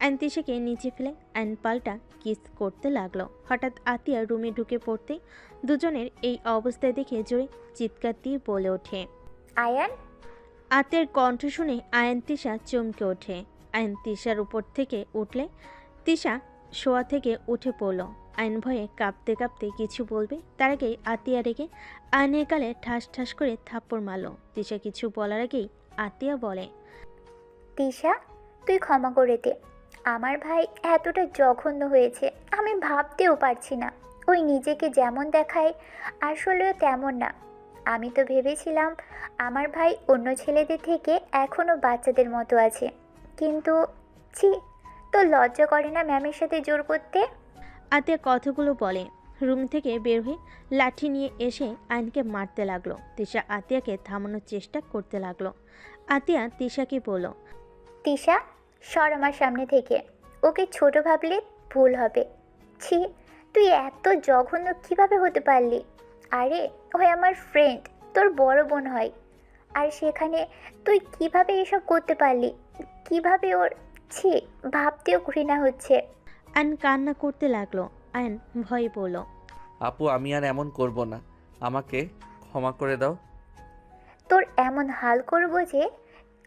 আয়ন তিশাকে নিচে ফেলে আয়ন পাল্টা কিস করতে লাগলো। হঠাৎ আতিয়া রুমে ঢুকে পড়তেই দুজনের এই অবস্থায় দেখে জোরে চিৎকার দিয়ে বলে ওঠে, আয়ান। আতিয়ার কণ্ঠ শুনে আয়ন তিশা চমকে ওঠে। আয়ন তিশার উপর থেকে উঠলে তিশা শোয়া থেকে উঠে পড়ল। আয়ন ভয়ে কাঁপতে কাঁপতে কিছু বলবে তার আগেই আতিয়া রেগে আয়নের গালে ঠাস ঠাস করে থাপ্পড় মারল। তিশা কিছু বলার আগেই আতিয়া বলে, তিশা, তুই ক্ষমা করে দে। আমার ভাই এতটা জঘন্য হয়েছে আমি ভাবতেও পারছি না। ওই নিজেকে যেমন দেখায় আসলেও তেমন না। আমি তো ভেবেছিলাম আমার ভাই অন্য ছেলেদের থেকে এখনও বাচ্চাদের মতো আছে, কিন্তু ছি, তোর লজ্জা করে না ম্যামের সাথে জোর করতে? আতিয়া কথাগুলো বলে রুম থেকে বের হয়ে লাঠি নিয়ে এসে আয়নকে মারতে লাগলো। তিশা আতিয়াকে থামানোর চেষ্টা করতে লাগলো। আতিয়া তিশাকে বলল, তিশা, সর আমার সামনে থেকে। ওকে ছোট ভাবলে ভুল হবে। ছি, তুই এত জঘন্য কিভাবে হতে পারলি? আরে ওই আমার ফ্রেন্ড, তোর বড় বোন হয়। আর সেখানে তুই কিভাবে এসব করতে পারলি? কিভাবে ওর, ছি, ভাবতেও ঘৃণা হচ্ছে। আয়ন কান্না করতে লাগলো। আয়ন ভয়ে বলল, আপু আমি আর এমন করব না, আমাকে ক্ষমা করে দাও। তোর এমন হাল করবো যে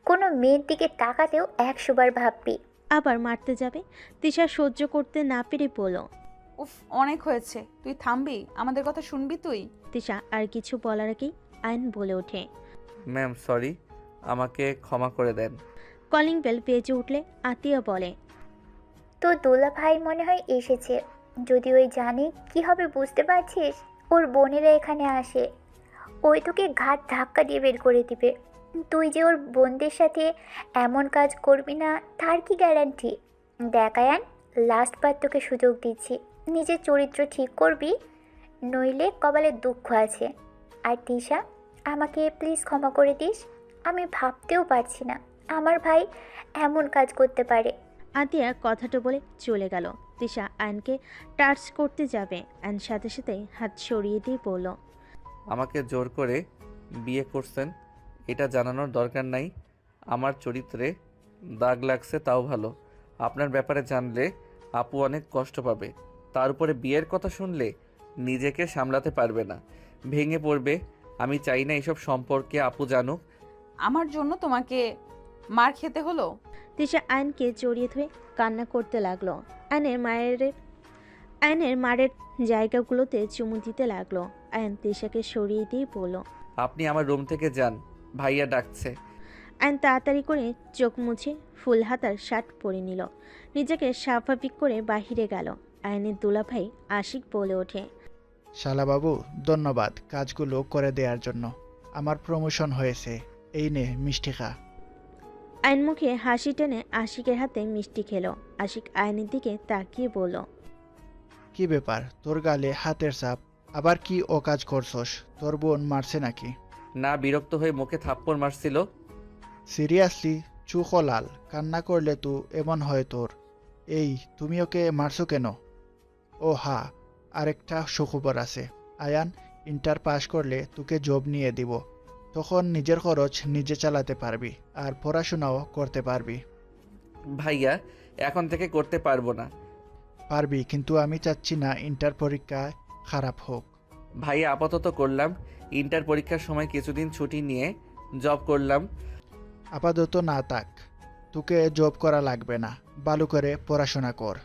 কোনো মেয়ের দিকে তাকাতেও 100 বার ভাববি। আবার মারতে যাবে। তিশা সহ্য করতে না পেরে বলল। উফ, অনেক হয়েছে, তুই থামবি? আমাদের কথা শুনবি তুই? তিশা আর কিছু বলার আগেই আয়ন বলে ওঠে। ম্যাম সরি, আমাকে ক্ষমা করে দেন। কলিং বেল বেজে উঠলে আতিয়া বলে। তো দোলা ভাই মনে হয় এসেছে। যদি ওই জানে কি হবে বুঝতে পারছিস? ওর বোনেরা এখানে আসে, ওই তোকে ঘাট ধাক্কা দিয়ে বের করে দিবে। তুই যে ওর বোনদের সাথে এমন কাজ করবি না তার কি গ্যারান্টি? দেখায়ান, লাস্ট বার তোকে সুযোগ দিচ্ছি, নিজের চরিত্র ঠিক করবি, নইলে কপালে দুঃখ আছে। আর তিশা, আমাকে প্লিজ ক্ষমা করে দিস। আমি ভাবতেও পারছি না আমার ভাই এমন কাজ করতে পারে। আতিয়া কথাটা বলে চলে গেল। তিশা আয়নকে টাচ করতে যাবে, আয়ন সাথে সাথে হাত সরিয়ে দিয়ে বলল। আমাকে জোর করে বিয়ে করছেন, এটা জানানোর দরকার নাই। আমার চরিত্রে দাগ লাগছে তাও ভালো। আপনার ব্যাপারে জানলে আপু অনেক কষ্ট পাবে। তার উপরে বিয়ের কথা শুনলে নিজেকে সামলাতে পারবে না, ভেঙে পড়বে। আমি চাই না এসব সম্পর্কে আপু জানুক। আমার জন্য তোমাকে মার খেতে হলো? তিশা আয়নকে জড়িয়ে ধরে কান্না করতে লাগলো। আয়নের মারের জায়গাগুলোতে চুমু দিতে লাগলো। আয়ন তিশাকে সরিয়ে দিয়ে বলল। আপনি আমার রুম থেকে যান, ভাইয়া ডাকছে। আয়ন তাড়াতাড়ি করে চোখ মুছে ফুল হাতার শার্ট পরে নিল, নিজেকে স্বাভাবিক করে বাহিরে গেল। আয়নের দুলাভাই আশিক বলে ওঠে। শালাবাবু, ধন্যবাদ কাজগুলো করে দেওয়ার জন্য। আমার প্রমোশন হয়েছে, এই নে মিষ্টি খা। আয়ন মুখে হাসি টেনে আশিকের হাতে মিষ্টি খেলো। আশিক আয়নের দিকে তাকিয়ে বলল। কি ব্যাপার, তোর গালে হাতের ছাপ? আবার কি ও কাজ করছস? তোর বোন মারছে নাকি? না, বিরক্ত হয়ে মুখে থাপ্পড় মারছিল। সিরিয়াসলি? চুখ লাল, কান্না করলে তো এমন হয় তোর। এই, তুমি ওকে মারছো কেন? ও হা, আরেকটা সুখবর আছে। আয়ান ইন্টার পাস করলে তোকে জব নিয়ে দিব। তখন নিজের খরচ নিজে চালাতে পারবি, আর পড়াশোনাও করতে পারবি। ভাইয়া এখন থেকে করতে পারবো না। পারবি, কিন্তু আমি চাচ্ছি না ইন্টার পরীক্ষায় খারাপ হোক। ভাইয়া আপাতত করলাম, ইন্টার পরীক্ষার সময় কিছুদিন ছুটি নিয়ে জব করলাম। আপাতত না থাক, তোকে জব করা লাগবে না, ভালো করে পড়াশোনা কর।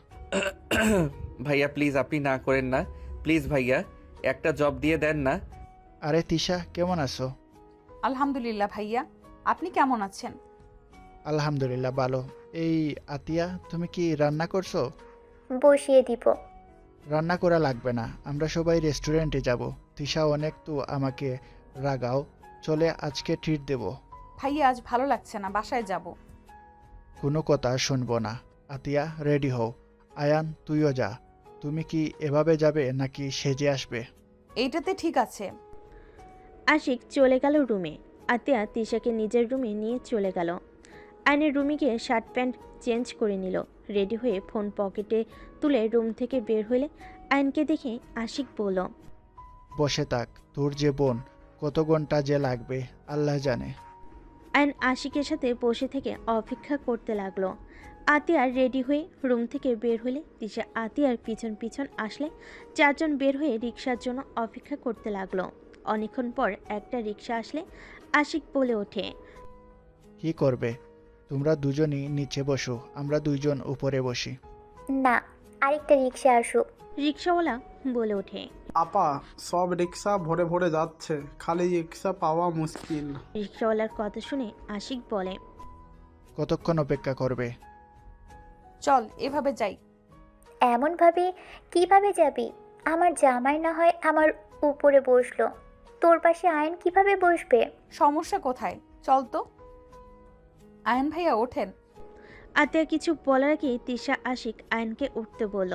ভাইয়া প্লিজ, আপনি না করেন না। প্লিজ ভাইয়া, একটা জব দিয়ে দেন না। আরে তিশা, কেমন আছো? আলহামদুলিল্লাহ ভাইয়া, আপনি কেমন আছেন? আলহামদুলিল্লাহ ভালো। এই আতিয়া, তুমি কি রান্না করছো? বসিয়ে দিব। রান্না করা লাগবে না, আমরা সবাই রেস্টুরেন্টে যাব। তিশা অনেক তো আমাকে রাগাও, চলে আজকে ট্রিট দেব। ভাইয়া আজ ভালো লাগছে না, বাসায় যাব। কোনো কথা শুনবো না। আতিয়া, রেডি হও। আয়ান, তুইও যা। তুমি কি এভাবে যাবে নাকি সেজে আসবে? এইটাতে ঠিক আছে। আশিক চলে গেল রুমে। আতিয়া তিশাকে নিজের রুমে নিয়ে চলে গেল। আয়নের রুমে গিয়ে শার্ট প্যান্ট চেঞ্জ করে নিল। রেডি হয়ে ফোন পকেটে তুলে রুম থেকে বের হলে আয়নকে দেখে আশিক বলল। বসে থাক, তোর যে বোন, কত ঘন্টা যে লাগবে আল্লাহ জানে। আয়ন আশিকের সাথে বসে থেকে অপেক্ষা করতে লাগলো। আতিয়ার রেডি হয়ে রুম থেকে বের হলে তিশা আতিয়ার পিছন পিছন আসলে চারজন বের হয়ে রিক্সার জন্য অপেক্ষা করতে লাগলো। অনেকক্ষণ পর একটা রিক্সা আসলে আশিক বলে ওঠে। কি করবে? তোমরা দুজনই নিচে বসো, আমরা দুইজন উপরে বসি। না, আরেকটা রিক্সা আসুক। রিক্সাওয়ালা বলে ওঠে। আপা, সব রিক্সা ভরে ভরে যাচ্ছে, খালি রিক্সা পাওয়া মুশকিল। রিক্সাওয়ালার কথা শুনে আশিক বলে। কতক্ষণ অপেক্ষা করবে? চল এভাবে যাই। এমনভাবে কিভাবে যাবি? আমার জামাই না হয় আমার উপরে বসলো, তোর পাশে আয়ন কিভাবে বসবে? সমস্যা কোথায়? চল তো। আয়ন ভাইয়া ওঠেন। আতিয়া কিছু বলার আগে তিশা আশিক আয়নকে উঠতে বলল।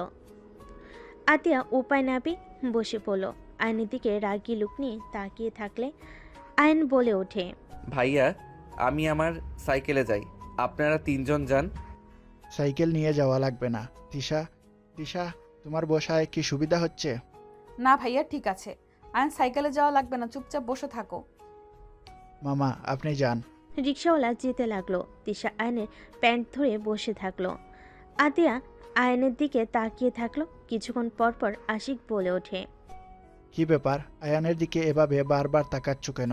আতিয়া উপায় না পেয়ে বসে পড়ল। আয়নের দিকে রাগি লুক নিয়ে তাকিয়ে থাকলে আয়ন বলে ওঠে। ভাইয়া আমি আমার সাইকেলে যাই, আপনারা তিনজন যান। সাইকেল নিয়ে যাওয়া লাগবে না। তিশা, তিশা, তোমার বসায় কি সুবিধা হচ্ছে? না ভাইয়া ঠিক আছে, আয়ন সাইকেলে যাওয়া লাগবে না, চুপচাপ বসে থাকো। মামা, আপনি যান। রিক্সাওয়ালা যেতে লাগলো। তিশা আয়নের প্যান্ট ধরে বসে থাকলো। আতিয়া আয়নের দিকে তাকিয়ে থাকলো। কিছুক্ষণ পর পর আশিক বলে ওঠে। কি ব্যাপার, আয়ানের দিকে এভাবে বারবার তাকাচ্ছ কেন?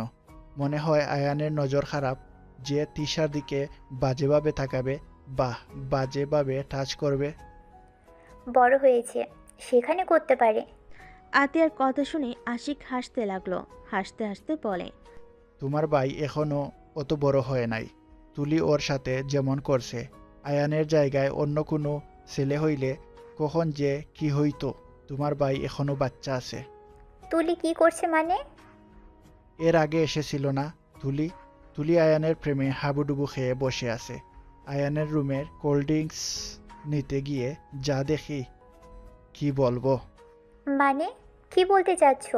মনে হয় আয়ানের নজর খারাপ? যে তিশার দিকে বাজেভাবে তাকাবে, বাহ, বাজেভাবে টাচ করবে। বড় হয়েছে, সেখানে করতে পারে। আতিয়ার কথা শুনে আশিক হাসতে লাগলো। হাসতে হাসতে বলে, তোমার ভাই এখনো অত বড় হয় নাই। তুলি ওর সাথে যেমন করছে, আয়ানের জায়গায় অন্য কোনো ছেলে হইলে কখন যে কি হইতো। তোমার ভাই এখনো বাচ্চা আছে। তুলি কি করছে মানে? এর আগে এসেছিল না তুলি? তুলি আয়ানের প্রেমে হাবুডুবু খেয়ে বসে আছে। আয়ানের রুমের কোল্ড ড্রিঙ্কস নিতে গিয়ে যা দেখি, কি বলবো। মানে কি বলতে চাচ্ছ?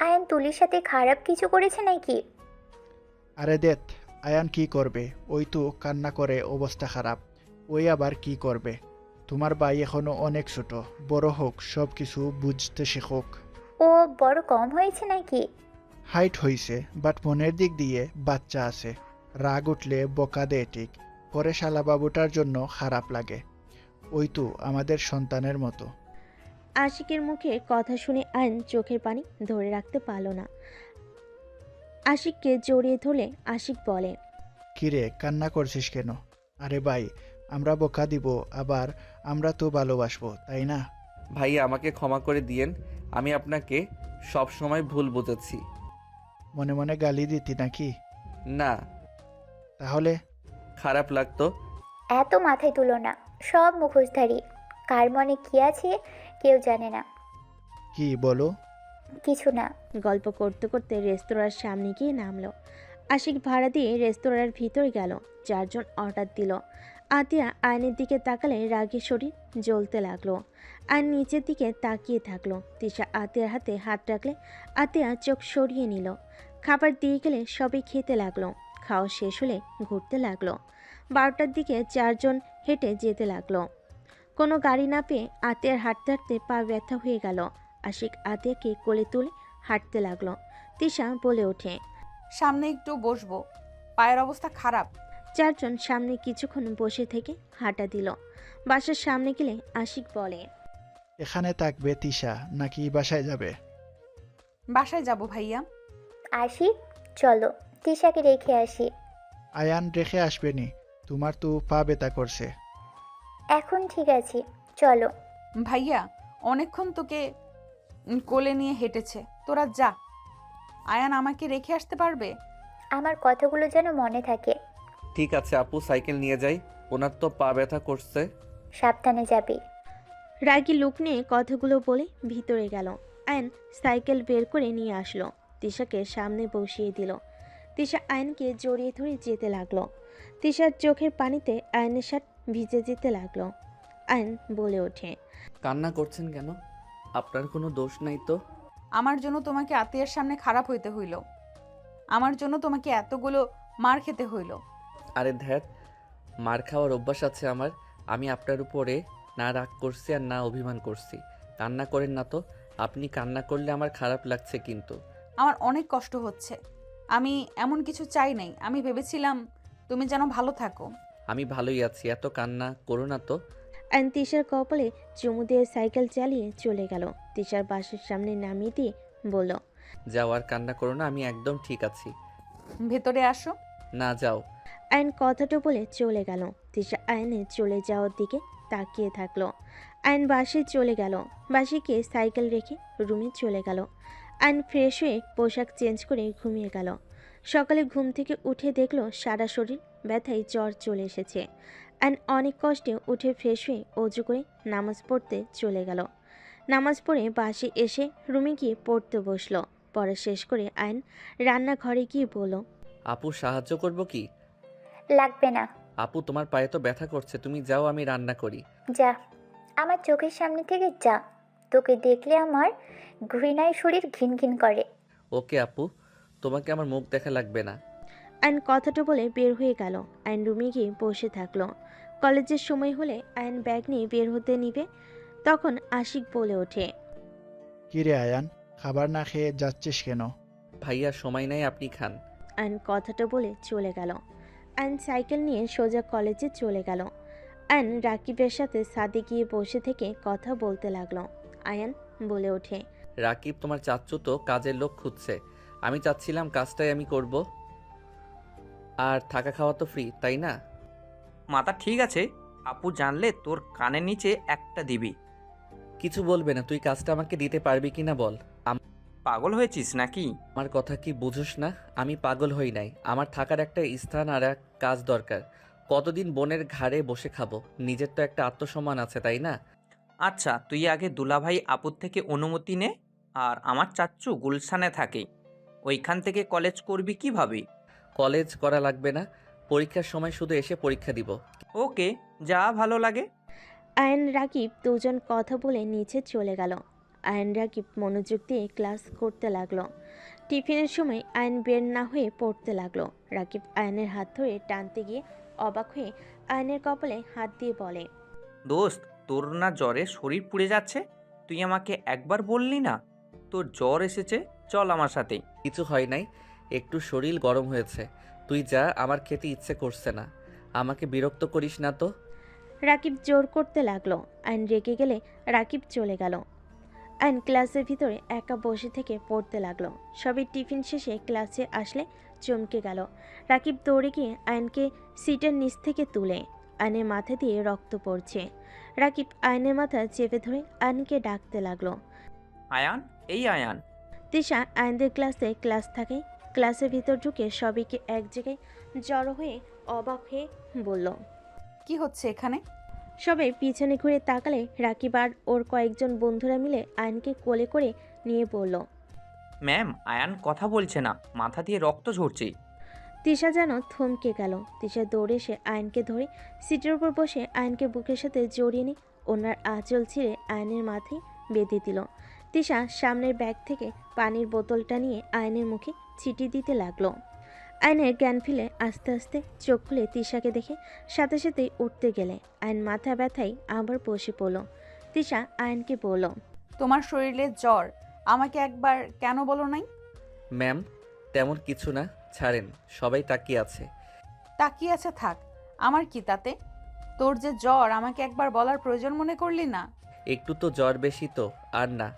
আয়ান তুলির সাথে খারাপ কিছু করেছে নাকি? আরে দেখ, আয়ান কি করবে? ওই তো কান্না করে অবস্থা খারাপ। ওই আবার কি করবে? তোমার ভাই এখনো অনেক ছোট, বড় হোক, সব কিছু বুঝতে শেখোক। ও বড় কম হয়েছে নাকি? হাইট হইছে, বাট মনের দিক দিয়ে বাচ্চা আছে। রাগ উঠলে বকা দেয় ঠিক, পরে শালাবাবুটার জন্য খারাপ লাগে। ওই তো আমাদের সন্তানের মতো। আশিকের মুখে কথা শুনে আয়ন চোখের পানি ধরে রাখতে পারল না। আশিককে জড়িয়ে ধরলে আশিক বলে, কিরে, কান্না করছিস কেন? আরে ভাই, আমরা বকা দিব, আবার আমরা তো ভালোবাসবো, তাই না? ভাইয়া আমাকে ক্ষমা করে দিয়েন, আমি আপনাকে সব সময় ভুল বুঝেছি। মনে মনে গালি দিতি নাকি? না, তাহলে খারাপ লাগতো। এত মাথায় তুলো না, সব মুখোশধারী। কার মনে কি আছে কেউ জানে না। কি বলো? কিছু না। গল্প করতে করতে রেস্তোরাঁর সামনে গিয়ে নামলো। আশিক ভাড়া দিয়ে রেস্তোরাঁর ভিতরে গেল। 4 জন অর্ডার দিল। আতিয়া আয়নের দিকে তাকালে রাগে শরীর জ্বলতে লাগলো। আয়ন নিচের দিকে তাকিয়ে থাকলো। তিশা আতিয়ার হাতে হাত রাখলে আতিয়া চোখ সরিয়ে নিল। খাবার দিয়ে গেলে সবাই খেতে লাগলো। খাওয়া শেষ হলে ঘুরতে লাগলো। 12টার দিকে 4 জন হেঁটে যেতে লাগলো। কোনো গাড়ি না পেয়ে আতিয়ার হাঁটতে হাঁটতে পা ব্যথা হয়ে গেল। আশিক আতিয়াকে কোলে তুলে হাঁটতে লাগলো। তিশা বলে ওঠে, সামনে একটু বসবো, পায়ের অবস্থা খারাপ। 4 জন সামনে কিছুক্ষণ বসে থেকে হাঁটা দিল। বাসার সামনে গেলে আশিক বলে, এখানে থাকবে তিশা নাকি বাসায় যাবে? বাসায় যাব ভাইয়া। আসি, চলো তিশাকে রেখে আসি। আয়ান রেখে আসবেনি, তোমার তো পা ব্যথা করছে। এখন ঠিক আছে, চলো। ভাইয়া অনেকক্ষণ তোকে কোলে নিয়ে হেঁটেছে, তোরা যা। আয়ান আমাকে রেখে আসতে পারবে? আমার কথাগুলো যেন মনে থাকে। ঠিক আছে আপু, সাইকেল নিয়ে যাই, ওনার তো পা ব্যথা করছে। সাবধানে যাবি। রাগী লোক নিয়ে কথাগুলো বলে ভিতরে গেল। আয়ন সাইকেল বের করে নিয়ে আসলো। তিশাকে সামনে বসিয়ে দিল। তিশা আয়নকে জড়িয়ে ধরে যেতে লাগলো। তিশার চোখের পানিতে আয়নের শার্ট ভিজে যেতে লাগলো। আয়ন বলে ওঠে, কান্না করছেন কেন? আপনার কোনো দোষ নাই তো। আমার জন্য তোমাকে আত্মীয়ের সামনে খারাপ হইতে হইল, আমার জন্য তোমাকে এতগুলো মার খেতে হইল। আরে ধ্যাত, মার খাওয়ার অভ্যাস আছে আমার। আমি আপনার উপরে না রাগ করছি আর না অভিমান করছি। কান্না করেন না তো। আপনি কান্না করলে আমার খারাপ লাগছে কিন্তু। আমার অনেক কষ্ট হচ্ছে। আমি এমন কিছু চাই নাই, আমি ভেবেছিলাম তুমি যেন ভালো থাকো। আমি ভালোই আছি, এত কান্না করো না তো। আয়ন তিশার কপালে চুমু দিয়ে সাইকেল চালিয়ে চলে গেল। তিশার বাসের সামনে নামিয়ে দিয়ে বলল, যাও আর কান্না করো না, আমি একদম ঠিক আছি। ভেতরে আসো। না, যাও। আয়ন কথাটা বলে চলে গেল। তিশা আয়নের চলে যাওয়ার দিকে তাকিয়ে থাকলো। আয়ন বাসে চলে গেল। বাসে গিয়ে সাইকেল রেখে রুমে চলে গেল। আয়ন ফ্রেশ হয়ে পোশাক চেঞ্জ করে ঘুমিয়ে গেল। সকালে ঘুম থেকে উঠে দেখলো সারা শরীর ব্যথায় জ্বর চলে এসেছে। আয়ন অনেক কষ্টে উঠে ফ্রেশ হয়ে অজু করে নামাজ পড়তে চলে গেল। নামাজ পড়ে বাসে এসে রুমে গিয়ে পড়তে বসলো। পড়া শেষ করে আয়ন রান্নাঘরে গিয়ে বলল, আপু সাহায্য করব কি? লাগবে না। আপু তোমার পায়ে তো ব্যথা করছে, তুমি যাও, আমি রান্না করি। যা, আমার চোখের সামনে থেকে যা। তোকে দেখলে আমার ঘৃণায় শরীর ঘিন ঘিন করে। ওকে আপু, তোমাকে আমার মুখ দেখা লাগবে না। আয়ন কথাটা বলে বের হয়ে গেল। আয়ন রুমে গিয়ে বসে থাকলো। কলেজের সময় হলে আয়ন ব্যাগ নিয়ে বের হতে নিবে, তখন আশিক বলে ওঠে, কিরে আয়ান, খাবার না খেয়ে যাচ্ছিস কেন? ভাইয়া সময় নাই, আপনি খান। আয়ন কথাটা বলে চলে গেল। আয়ন সাইকেল নিয়ে সোজা কলেজে চলে গেল। আয়ন রাকিবের সাথে ছাদে গিয়ে বসে থেকে কথা বলতে লাগলো। আয়ন বলে ওঠে, রাকিব তোমার চাচ্চু তো কাজের লোক খুঁজছে, আমি চাচ্ছিলাম কাজটাই আমি করব। আর থাকা খাওয়া তো ফ্রি, তাই না? মাথা ঠিক আছে, আপু জানলে তোর কানের নিচে একটা দিবি। কিছু বলবে না, তুই কাজটা আমাকে দিতে পারবি কি না বল। পাগল হয়েছিস নাকি? আমার কথা কি বুঝোস না? আমি পাগল হই নাই, আমার থাকার একটা স্থান আর এক কাজ দরকার। কতদিন বোনের ঘাড়ে বসে খাবো? নিজের তো একটা আত্মসম্মান আছে, তাই না? আচ্ছা, তুই আগে দুলাভাই আপুর থেকে অনুমতি নে। আর আমার চাচ্চু গুলশানে থাকে, ওইখান থেকে কলেজ করবি কিভাবে? কলেজ করা লাগবে না, পরীক্ষার সময় শুধু এসে পরীক্ষা দিব। ওকে, যা ভালো লাগে। আয়ন রাকিব দুজন কথা বলে নিচে চলে গেল। আয়ন রাকিব মনোযোগ দিয়ে ক্লাস করতে লাগলো। টিফিনের সময় আয়ন বের না হয়ে পড়তে লাগলো। রাকিব আয়নের হাত ধরে টানতে গিয়ে অবাক হয়ে আয়নের কপালে হাত দিয়ে বলে, দোস্ত, তোর না জ্বরে শরীর পুড়ে যাচ্ছে? তুই আমাকে একবার বললি না তোর জ্বর এসেছে? চল আমার সাথে। কিছু হয় নাই, একটু শরীর গরম হয়েছে। তুই যা, আমার খেতে ইচ্ছে করছে না। আমাকে বিরক্ত করিস না তো। রাকিব জোর করতে লাগলো। আয়ন রেগে গেলে রাকিব চলে গেল। আয়ন ক্লাসের ভিতরে একা বসে থেকে পড়তে লাগলো। সবাই টিফিন শেষে ক্লাসে আসলে চমকে গেল। রাকিব দৌড়ে গিয়ে আয়নকে সিটের নিচ থেকে তুলে। আয়নের মাথা দিয়ে রক্ত পড়ছে। রাকিব আয়নের মাথা চেপে ধরে আয়নকে ডাকতে লাগলো। আয়ান, এই আয়ান। তিশা আয়নদের ক্লাস থাকে। ক্লাসের ভিতর ঢুকে সবাইকে এক জায়গায় জড়ো হয়ে অবাক হয়ে বলল, কি হচ্ছে এখানে? সবাই পিছনে ঘুরে তাকালে রাকিব আর ওর কয়েকজন বন্ধুরা মিলে আয়নকে কোলে করে নিয়ে বলল। ম্যাম, আয়ান কথা বলছে না, মাথা দিয়ে রক্ত ঝরছে। তিশা যেন থমকে গেল। তিশা দৌড়ে এসে আয়নকে ধরে সিটের উপর বসে আয়নকে বুকের সাথে জড়িয়ে নিয়ে ওনার আঁচল ছিঁড়ে আয়নের মাথায় বেঁধে দিল। তিশা সামনের ব্যাগ থেকে পানির বোতলটা নিয়ে আয়নের মুখে ছিটি দিতে লাগলো। আয়নের জ্ঞান ফিরে আস্তে আস্তে চোখ খুলে তিশাকে দেখে সাথে সাথেই উঠতে গেলে আয়ন মাথা ব্যথায় আবার বসে পড়ল। তিশা আয়নকে বলল, তোমার শরীরে জ্বর, আমাকে একবার কেন বলো নাই? ম্যাম, তেমন কিছু না, ছাড়েন। সবাই তাকিয়ে আছে। তাকিয়ে আছে থাক, আমার কি তাতে? তোর যে জ্বর, আমাকে একবার বলার প্রয়োজন মনে করলি না? একটু তো জ্বর বেশি তো, আর না।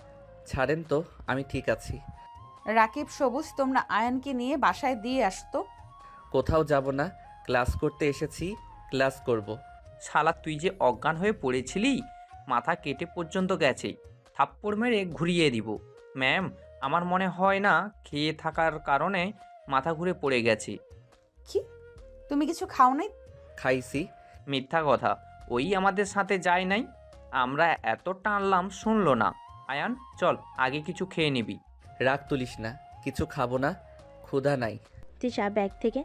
ছাড়েন তো, আমি ঠিক আছি। রাকিব, সবুজ, তোমরা আয়নকে নিয়ে বাসায় দিয়ে আসতো। কোথাও যাব না, ক্লাস করতে এসেছি, ক্লাস করব। শালা, তুই যে অজ্ঞান হয়ে পড়েছিলি, মাথা কেটে পর্যন্ত গেছে। থাপ্পড় মেরে ঘুরিয়ে দিব। ম্যাম, আমার মনে হয় না খেয়ে থাকার কারণে মাথা ঘুরে পড়ে গেছে। কি, তুমি কিছু খাও নাই? খাইছি। মিথ্যা কথা, ওই আমাদের সাথে যায় নাই। আমরা এত টানলাম, শুনলো না। আয়ান, চল, আগে কিছু খেয়ে নিবি। রাগ তুলিস না, কিছু খাবো না, ক্ষুধা নাই। তিশা ব্যাগ থেকে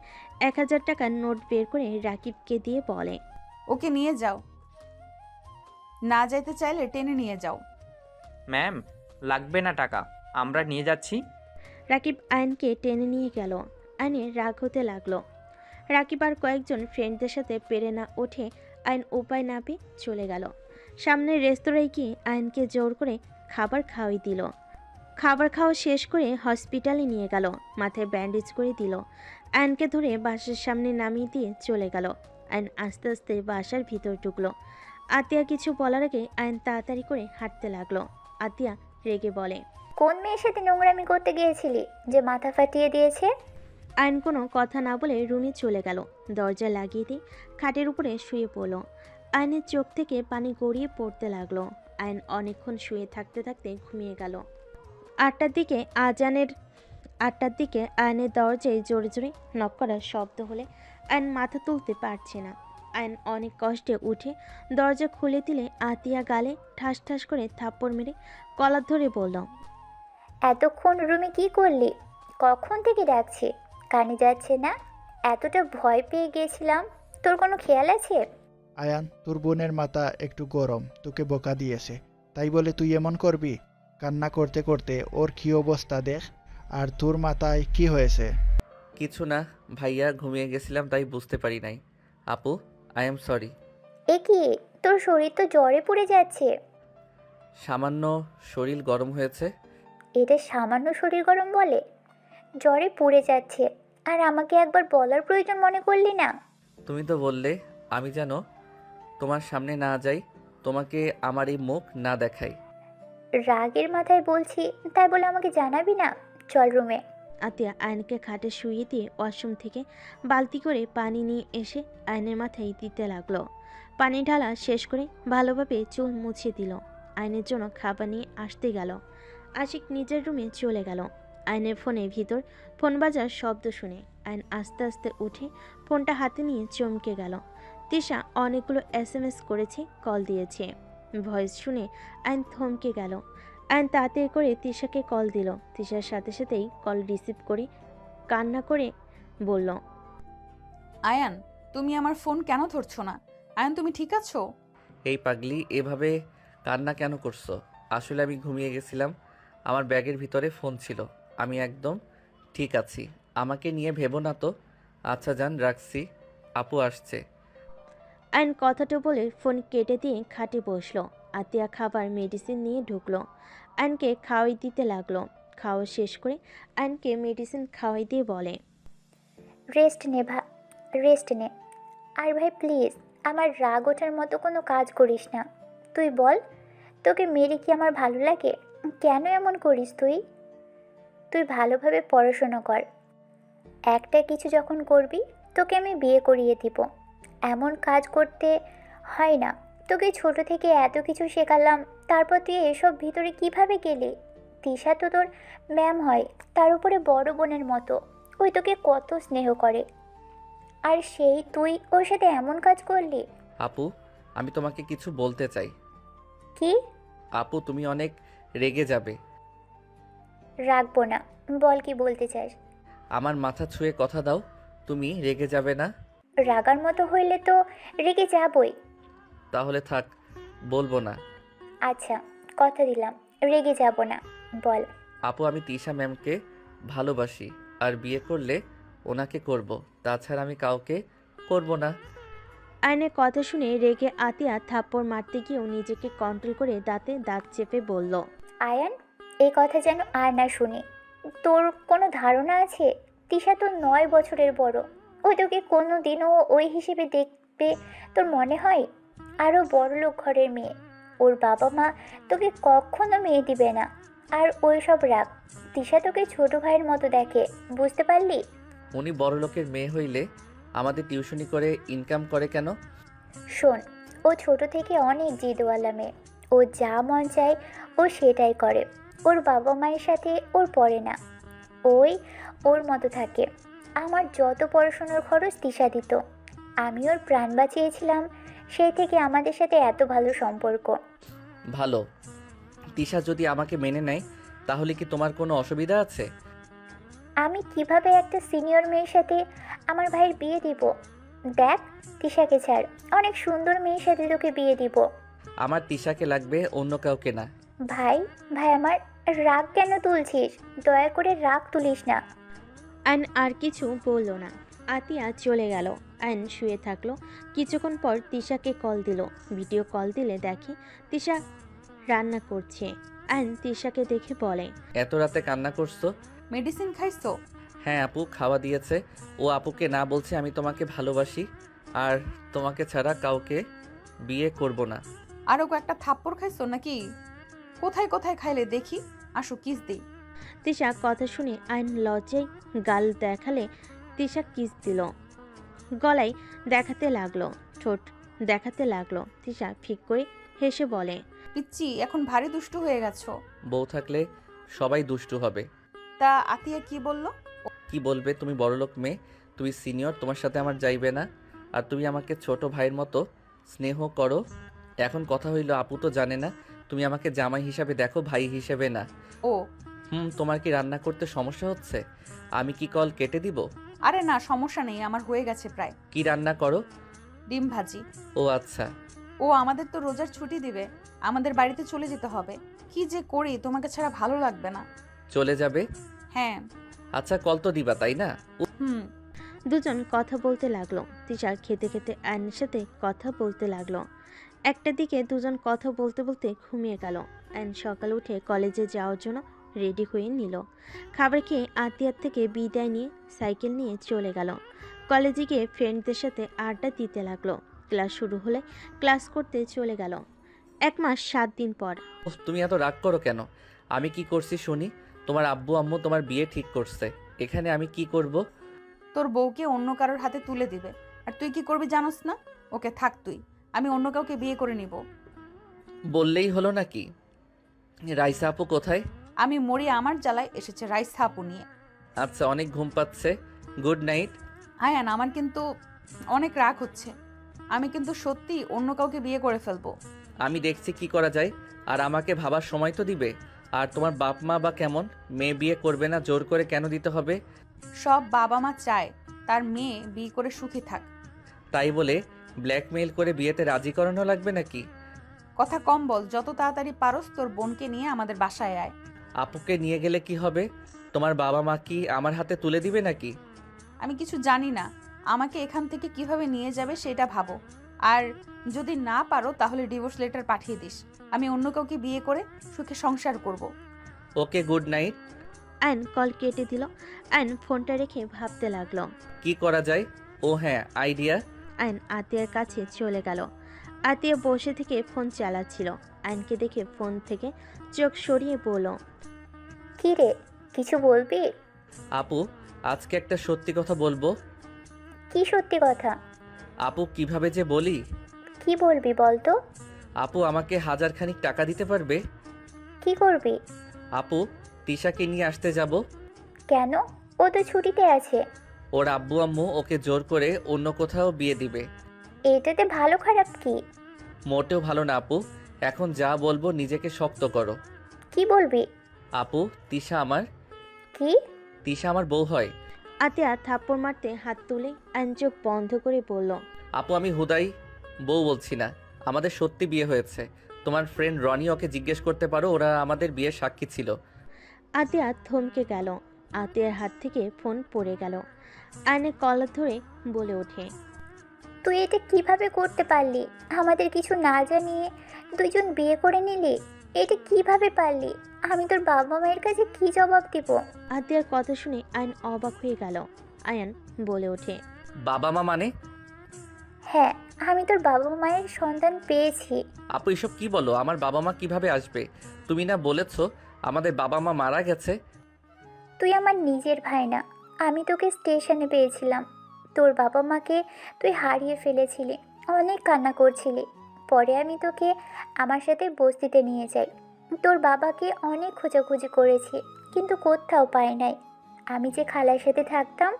1000 টাকার নোট বের করে রাকিবকে দিয়ে বলে, ওকে নিয়ে যাও, না যাইতে চাইলে টেনে নিয়ে যাও। ম্যাম, লাগবে না টাকা, আমরা নিয়ে যাচ্ছি। রাকিব আয়নকে টেনে নিয়ে গেল। আয়নের রাগ হতে লাগলো। রাকিব আর কয়েকজন ফ্রেন্ডদের সাথে পেরে না ওঠে আয়ন উপায় না পেয়ে চলে গেল। সামনের রেস্তোরাঁয় গিয়ে আয়নকে জোর করে খাবার খাওয়াই দিল। খাবার খাওয়া শেষ করে হসপিটালে নিয়ে গেল, মাথায় ব্যান্ডেজ করে দিল। আয়নকে ধরে বাসার সামনে নামিয়ে দিয়ে চলে গেল। আয়ন আস্তে আস্তে বাসার ভিতর ঢুকলো। আতিয়া কিছু বলার আগে আয়ন তাড়াতাড়ি করে হাঁটতে লাগলো। আতিয়া রেগে বলে, কোন মেয়ের সাথে নোংরামি করতে গিয়েছিলি যে মাথা ফাটিয়ে দিয়েছে? আয়ন কোনো কথা না বলে রুমে চলে গেল। দরজা লাগিয়ে দিয়ে খাটের উপরে শুয়ে পড়ল। আয়নের চোখ থেকে পানি গড়িয়ে পড়তে লাগলো। আয়ন অনেকক্ষণ শুয়ে থাকতে থাকতে ঘুমিয়ে গেল। 8টার দিকে আয়নের দরজায় জোরে জোরে নক করার শব্দ হলে আয়ন মাথা তুলতে পারছে না। আয়ন অনেক কষ্টে উঠে দরজা খুলে দিলে আতিয়া গালে ঠাস ঠাস করে থাপ্পড় মেরে কলার ধরে বলল, এতক্ষণ রুমে কি করলি? কখন থেকে ডাকছি, কানে যাচ্ছে না? এতটা ভয় পেয়ে গিয়েছিলাম, তোর কোনো খেয়াল আছে? আয়ান, তোর বোনের মাথা একটু গরম, তোকে বোকা দিয়েছে, তাই বলে তুই এমন করবি? কান্না করতে করতে ওর কী অবস্থা দেখ। আর তোর মাথায় কি হয়েছে? কিছু না ভাইয়া, ঘুমিয়ে গেছিলাম তাই বুঝতে পারি নাই। আপু, আই এম সরি। এ কি, তোর শরীর তো জ্বরে পুড়ে যাচ্ছে। সামান্য শরীর গরম হয়েছে। এটা সামান্য শরীর গরম বলে? জ্বরে পুড়ে যাচ্ছে আর আমাকে একবার বলার প্রয়োজন মনে করলি না? তুমি তো বললে আমি যেন তোমার সামনে না যাই, তোমাকে আমার এই মুখ না দেখাই। রাগের মাথায় বলছি, তাই বলে আমাকে জানাবি না? চল রুমে। আতিয়া আয়নকে খাটে শুইয়ে দিয়ে ওয়াশরুম থেকে বালতি করে পানি নিয়ে এসে আয়নের মাথায় দিতে লাগলো। পানি ঢালা শেষ করে ভালোভাবে চুল মুছিয়ে দিল। আয়নের জন্য খাবার নিয়ে আসতে গেল। আশিক নিজের রুমে চলে গেল। আয়নের ফোনের ভিতর ফোন বাজার শব্দ শুনে আয়ন আস্তে আস্তে উঠে ফোনটা হাতে নিয়ে চমকে গেল। তিশা অনেকগুলো SMS করেছে, কল দিয়েছে। ভয়েস শুনে আয়ন থমকে গেল। আয়ন তাড়াতাড়ি করে তিশাকে কল দিল। তিশার সাথে সাথেই কল রিসিভ করে কান্না করে বলল, আয়ান, তুমি আমার ফোন কেন ধরছো না? আয়ান, তুমি ঠিক আছো? এই পাগলি, এভাবে কান্না কেন করছো? আসলে আমি ঘুমিয়ে গেছিলাম। আমার ব্যাগের ভিতরে ফোন ছিল। আমি একদম ঠিক আছি। আমাকে নিয়ে ভেবো না তো। আচ্ছা জান, রাখছি। আপু আসছে। আয়ন কথাটা বলে ফোন কেটে দিয়ে খাটে বসলো। আতিয়া খাবার মেডিসিন নিয়ে ঢুকলো। আয়নকে খাওয়াই দিতে লাগলো। খাওয়া শেষ করে আয়নকে মেডিসিন খাওয়াই দিয়ে বলে, রেস্ট নে। আর ভাই প্লিজ আমার রাগ ওঠার মতো কোনো কাজ করিস না। তুই বল, তোকে মেরে কি আমার ভালো লাগে? কেন এমন করিস তুই? তুই ভালোভাবে পড়াশোনা কর। একটা কিছু যখন করবি তোকে আমি বিয়ে করিয়ে দিব। এমন কাজ করতে হয় না। তোকে ছোট থেকে এত কিছু শেখালাম, তারপর তুই এসব ভিতরে কিভাবে গেলি? তিশা তো তোর ম্যাম হয়, তার উপরে বড় বোনের মতো। ওই তোকে কত স্নেহ করে, আর সেই তুই ওর সাথে এমন কাজ করলি। আপু, আমি তোমাকে কিছু বলতে চাই। কি? আপু, তুমি অনেক রেগে যাবে। রাখবো না, বল কি বলতে চাস। আমার মাথা ছুঁয়ে কথা দাও, তুমি রেগে যাবে না। রাগার মতো হইলে তো রেগে যাবই। তাহলে থাক, বলবো না। আচ্ছা, কথা দিলাম রেগে যাব না, বল। আপু, আমি তিশা ম্যামকে ভালোবাসি, আর বিয়ে করলে ওনাকে করব। তাছাড়া আমি কাউকে করব না। আয়নের কথা শুনে রেগে আতিয়া থাপ্পড় মারতে গিয়েও নিজেকে কন্ট্রোল করে দাঁতে দাঁত চেপে বলল, আয়ান, এই কথা যেন আর না শুনি। তোর কোনো ধারণা আছে? তিশা তো 9 বছরের বড়। ওই তোকে কোনো দিনও ওই হিসেবে দেখবে তোর মনে হয়? আরও বড়লোক ঘরের মেয়ে, ওর বাবা মা তোকে কখনো মেয়ে দিবে না। আর ওই সব রাগ, তিশা তোকে ছোট ভাইয়ের মতো দেখে, বুঝতে পারলি? উনি বড় লোকের মেয়ে হইলে আমাদের টিউশনি করে ইনকাম করে কেন? শোন, ও ছোট থেকে অনেক জিদওয়ালা মেয়ে। ও যা মন চায় ও সেটাই করে। ওর বাবা মায়ের সাথে ওর পড়ে না, ওই ওর মতো থাকে। আমার যত পড়াশোনার খরচ তিশা দিত। আমি ওর প্রাণ বাঁচিয়েছিলাম, সেই থেকে আমাদের সাথে এত ভালো সম্পর্ক। ভালো। তিশা যদি আমাকে মেনে নেয় তাহলে কি তোমার কোনো অসুবিধা আছে? আমি কিভাবে একটা সিনিয়র মেয়ের সাথে আমার ভাইয়ের বিয়ে দিব? দেখ, তিশাকে ছাড়, অনেক সুন্দর মেয়ের সাথে তোকে বিয়ে দিব। আমার তিশাকে লাগবে, অন্য কাউকে না। ভাই, আমার রাগ কেন তুলছিস? দয়া করে রাগ তুলিস না। আয়ন আর কিছু বলল না। আতিয়া চলে গেল। আয়ন শুয়ে থাকলো। কিছুক্ষণ পর তিশাকে কল দিল। ভিডিও কল দিলে দেখে তিশা রান্না করছে। আয়ন তিশাকে দেখে বলে, এত রাতে কান্না করছো? মেডিসিন খাইছো? হ্যাঁ আপু, খাওয়া দিয়েছে। ও আপুকে না বলছে আমি তোমাকে ভালোবাসি, আর তোমাকে ছাড়া কাউকে বিয়ে করব না। আরও কয়েকটা থাপ্পড় খাইছো নাকি? কোথায় কোথায় খাইলে দেখি, আসো কিস দিই। তিশা কথা শুনে আয়ন লজ্জায় গাল দেখালে তিশা কিস দিল। গলায় দেখাতে লাগলো, ঠোঁট দেখাতে লাগলো। তিশা ফিক করে হেসে বলে, পিচ্ছি, এখন ভারী দুষ্টু হয়ে গেছো। বউ থাকলে সবাই দুষ্টু হবে। তা আতিয়া কি বললো? কি বলবে? তুমি বড়লোক মেয়ে, তুমি সিনিয়র, তোমার সাথে আমার যাইবে না। আর তুমি আমাকে ছোট ভাইয়ের মতো স্নেহ করো। এখন কথা হইল, আপু তো জানে না তুমি আমাকে জামাই হিসাবে দেখো, ভাই হিসেবে না। ও, তোমার কি রান্না করতে সমস্যা হচ্ছে? আমি কি কল কেটে দিব? আরে না, সমস্যা নেই, আমার হয়ে গেছে প্রায়। কি রান্না করো? ডিম ভাজি। ও আচ্ছা। ও, আমাদের তো রোজার ছুটি দিবে, আমাদের বাড়িতে চলে যেতে হবে। কি যে করি, তোমাকে ছাড়া ভালো লাগবে না। চলে যাবে? হ্যাঁ। আচ্ছা, কল তো দিবা তাই না? হুম। দুজন কথা বলতে লাগলো। তিশা খেতে খেতে আয়নের সাথে কথা বলতে লাগলো। একটা দিকে দুজন কথা বলতে বলতে ঘুমিয়ে গেল। আয়ন সকালে উঠে কলেজে যাওয়ার জন্য রেডি হয়ে নিল। খাবার খেয়ে আতিয়ার থেকে বিদায় নিয়ে সাইকেল নিয়ে চলে গেল। কলেজে গিয়ে ফ্রেন্ডদের সাথে আড্ডা দিতে লাগলো। ক্লাস শুরু হলে ক্লাস করতে চলে গেল। 1 মাস 7 দিন পর। তুমি এত রাগ করো কেন? আমি কি করছি শুনি? তোমার আব্বু আম্মু তোমার বিয়ে ঠিক করছে, এখানে আমি কি করব? তোর বউকে অন্য কারোর হাতে তুলে দিবে। আর তুই কি করবি জানোস না? ওকে থাক তুই, আমি অন্য কাউকে বিয়ে করে নিব। বললেই হলো নাকি? রাইসা আপু কোথায়? আমি মরি আমার জ্বালায় এসেছে রাইসা আপু নিয়ে। আচ্ছা, অনেক ঘুম পাচ্ছে। Good night. আয়ান, আমার কিন্তু অনেক রাগ হচ্ছে। আমি কিন্তু সত্যি অন্য কাউকে বিয়ে করে ফেলবো। আমি দেখছি কি করা যায়। আর আমাকে ভাবার সময় তো দিবে। আর তোমার বাপ মা বা কেমন? মেয়ে বিয়ে করবে না, জোর করে কেন দিতে হবে? সব বাবা মা চায় তার মেয়ে বিয়ে করে সুখী থাক। তাই বলে ব্ল্যাকমেইল করে বিয়েতে রাজি করানো লাগবে নাকি? কথা কম বল, যত তাড়াতাড়ি পারস তোর বোনকে নিয়ে আমাদের বাসায় আয়। আপুকে নিয়ে গেলে কি হবে? তোমার বাবা মা কি আমার হাতে তুলে দিবে নাকি? আমি কিছু জানি না, আমাকে এখান থেকে কিভাবে নিয়ে যাবে সেটা ভাবো। আর যদি না পারো তাহলে ডিভোর্স লেটার পাঠিয়ে দিস। আমি অন্য কাউকে বিয়ে করে সুখে সংসার করব। ওকে, গুড নাইট। আয়ন কল কেটে দিল। আয়ন ফোনটা রেখে ভাবতে লাগলো। কি করা যায়? ও হ্যাঁ, আইডিয়া। আয়ন আতিয়ার কাছে চলে গেল। আতিয়া বসে থেকে ফোন চালাচ্ছিল। আয়নকে দেখে ফোন থেকে চোখ সরিয়ে বলল, কি রে, কিছু বলবি? আপু, আজকে একটা সত্যি কথা বলবো। কি সত্যি কথা? আপু, কিভাবে যে বলি। কি বলবি বল তো? আপু, আমাকে 1000 খানিক টাকা দিতে পারবে? কি করবি? আপু, তিশাকে নিয়ে আসতে যাব। কেন? ও তো ছুটিতে আছে। ওর আব্বু আম্মু ওকে জোর করে অন্য কোথাও বিয়ে দিবে। এটাতে ভালো খারাপ কি? মোটেও ভালো না আপু। এখন যা বলবো নিজেকে শক্ত করো। কি বলবি? আপু, কি? তিশা আমার বউ হয়। আতিয়া থাপ্পড় মারতে হাত তুলে আয়ন চোখ বন্ধ করে বলল, আপু, আমি হুদাই বউ বলছি না। আমাদের সত্যি বিয়ে হয়েছে। তোমার ফ্রেন্ড রনি, ওকে জিজ্ঞেস করতে পারো, ওরা আমাদের বিয়ের সাক্ষী ছিল। আতিয়া থমকে গেল। আতিয়ার হাত থেকে ফোন পড়ে গেল। আয়নের কলার ধরে বলে ওঠে, তুই এটা কিভাবে করতে পারলি? আমাদের কিছু না জানিয়ে দুইজন বিয়ে করে নিলি? এটা কিভাবে পারলি? আমি তোর বাবা মায়ের কাছে কি জবাব দিব? আতিয়ার কথা শুনে আয়ন অবাক হয়ে গেল। আয়ন বলে ওঠে, বাবা মা মানে? হ্যাঁ, আমি তোর বাবা মায়ের সন্তান পেয়েছি। আপু, এসব কি বলো? আমার বাবা মা কিভাবে আসবে? তুমি না বলেছো আমাদের বাবা মা মারা গেছে? তুই আমার নিজের ভাই না। আমি তোকে স্টেশনে পেয়েছিলাম। তোর বাবা মাকে তুই হারিয়ে ফেলেছিলি, অনেক কান্না করছিলি। পরে আমি তোকে আমার সাথে বস্তিতে নিয়ে যাই। তোর বাবাকে অনেক খোঁজাখুঁজি করেছি, কিন্তু কোথাও পাই নাই। আমি যে খালার সাথে থাকতাম,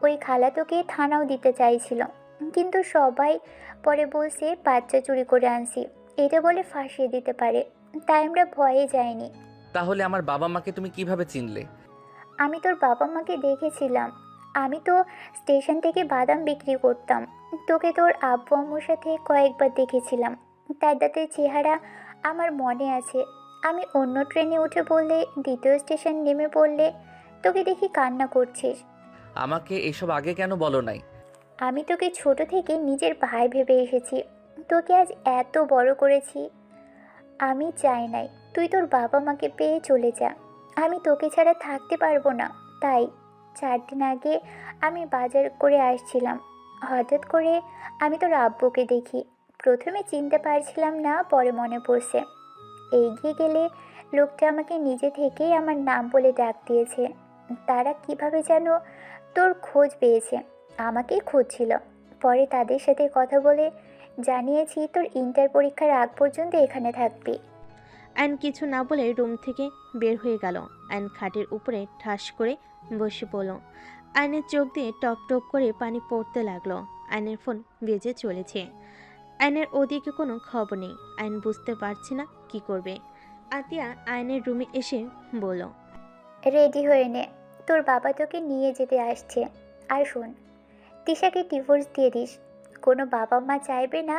ওই খালা তোকে থানাও দিতে চাইছিল, কিন্তু সবাই পরে বলছে বাচ্চা চুরি করে আনছি, এটা বলে ফাঁসিয়ে দিতে পারে। তাই আমরা ভয়ে যাইনি। তাহলে আমার বাবা মাকে তুমি কিভাবে চিনলে? আমি তোর বাবা মাকে দেখেছিলাম। আমি তো স্টেশন থেকে বাদাম বিক্রি করতাম। তোকে তোর আব্বু আম্মুর সাথে কয়েকবার দেখেছিলাম। তাদের চেহারা আমার মনে আছে। আমি অন্য ট্রেনে উঠে পড়লে, দ্বিতীয় স্টেশন নেমে পড়লে তোকে দেখি কান্না করছিস। আমাকে এসব আগে কেন বলো নাই? আমি তোকে ছোট থেকে নিজের ভাই ভেবে এসেছি। তোকে আজ এত বড় করেছি। আমি চাই নাই তুই তোর বাবা মাকে পেয়ে চলে যা। আমি তোকে ছাড়া থাকতে পারবো না। তাই 4 দিন আগে আমি বাজার করে আসছিলাম। হঠাৎ করে আমি তোর আব্বুকে দেখি। প্রথমে চিনতে পারছিলাম না, পরে মনে পড়ছে। এগিয়ে গেলে লোকটা আমাকে নিজে থেকেই আমার নাম বলে ডাক দিয়েছে। তারা কিভাবে যেন তোর খোঁজ পেয়েছে, আমাকেই খুঁজছিল। পরে তাদের সাথে কথা বলে জানিয়েছি তোর ইন্টার পরীক্ষার আগ পর্যন্ত এখানে থাকবি। আয়ন কিছু না বলে রুম থেকে বের হয়ে গেল। আয়ন খাটের উপরে ঠাস করে বসে পড়ল। আয়নের চোখ দিয়ে টপ টপ করে পানি পড়তে লাগলো। আয়নের ফোন বেজে চলেছে। আয়নের ওদিকে কোনো খবর নেই। আয়ন বুঝতে পারছে না কি করবে। আতিয়া আয়নের রুমে এসে বলল, রেডি হয়ে নে, তোর বাবা তোকে নিয়ে যেতে আসছে। আর শোন, তিশাকে ডিভোর্স দিয়ে দিস। কোনো বাবা মা চাইবে না